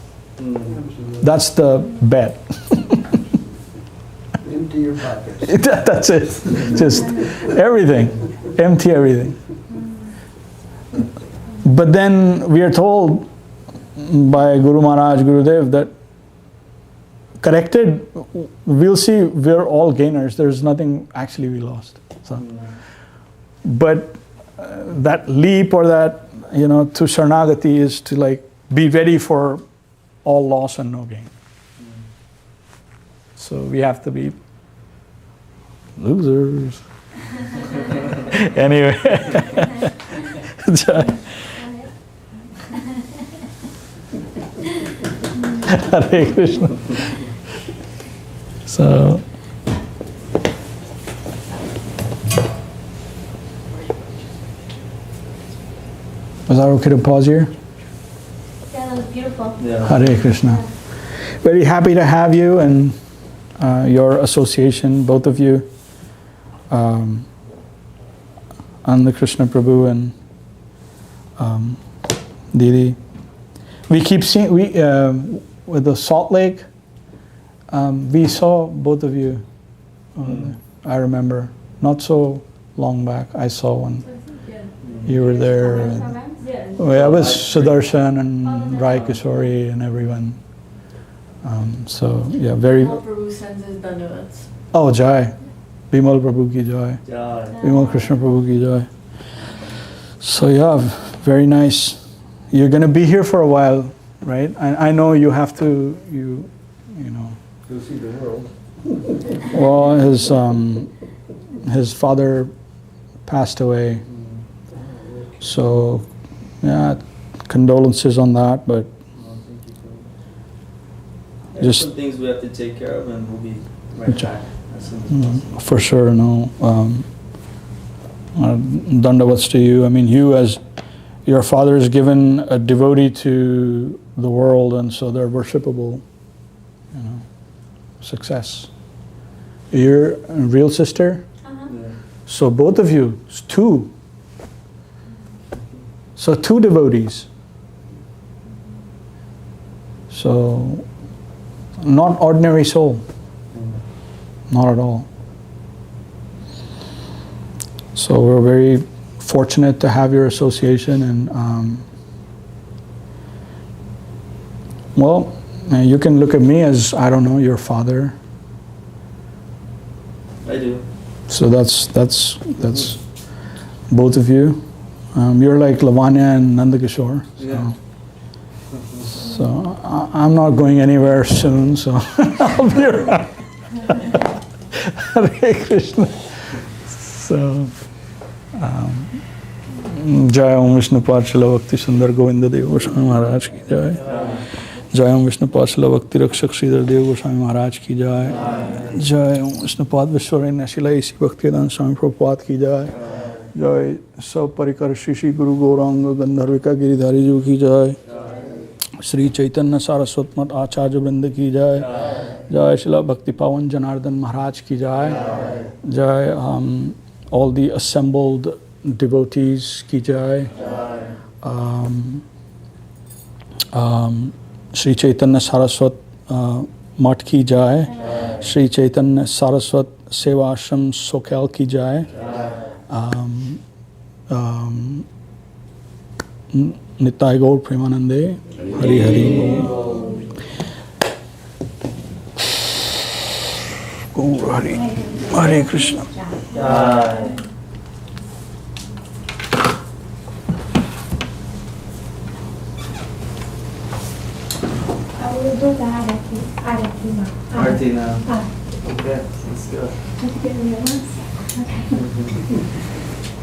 That's the bet. Empty your pockets. That's it. Just everything. Empty everything. But then we are told by Guru Mahārāj, Gurudev, that corrected, we'll see we're all gainers. There's nothing actually we lost. So, but that leap or that, to Sharanagati is to be ready for all loss and no gain. So we have to be losers. Anyway. Hare Krishna. So, was that okay to pause here? Yeah, that was beautiful. Yeah. Hare Krishna. Very happy to have you and your association, both of you, Ananda Krishna Prabhu and Didi. We keep seeing, with the Salt Lake, we saw both of you. I remember, not so long back, I saw one. You were there. I was Sudarshan and Rai Kishori and everyone. So yeah, very. Bimal Prabhu sends his dandavats. Oh, Jai. Bimal Prabhu ki Jai. Bimal Krishna Prabhu ki Jai. So yeah, very nice. You're going to be here for a while, right? I know you have to, you know. You'll see the world. Well, his father passed away. So, yeah, condolences on that, but just some things we have to take care of, and we'll be right back as soon as possible. For sure, no. Dandavats to you. I mean, you as your father is given a devotee to the world, and so they're worshipable. Success. You're a real sister? Uh-huh. Yeah. So both of you, it's two. So two devotees. So not ordinary soul. Not at all. So we're very fortunate to have your association, and well, you can look at me as, I don't know, your father. I do. So that's both of you. You're like Lavanya and Nandakishore. Yeah. So I'm not going anywhere soon, so I'll be around. Hare Krishna. So, Jai Om Vishnu Pāchala Bhakti Sundar Govinda Dev Goswāmī Mahārāj ki Jai. Jai Om Vishnu Pāchala Bhakti Rakshak Srīdhar Dev Goswāmī Mahārāj ki Jai. Jai Om Vishnu Pād Vishwaranya Śrila Isi Bhaktivedanta Swami Prabhupada ki Jai. Jai Sab Parikar Shri Guru Gauranga Gandharvika Giridhari Ji ki Jai. Sri Chaitanya Saraswat Mat Acharya Vrinda ki Jai. Jai Śrila Bhakti Pavan Janardhan Mahārāj ki Jai. Jai all the assembled devotees ki Jai. Sri Chaitanya Saraswat Mat ki Jai. Sri Chaitanya Saraswat Seva Ashram Soquel ki Jai. Nitai Gaur Premanande. Hari Hari. Gaur Hari. Hare Krishna. I will do the Arati now. Arati now. Okay, let's go. Let's get me once. Okay.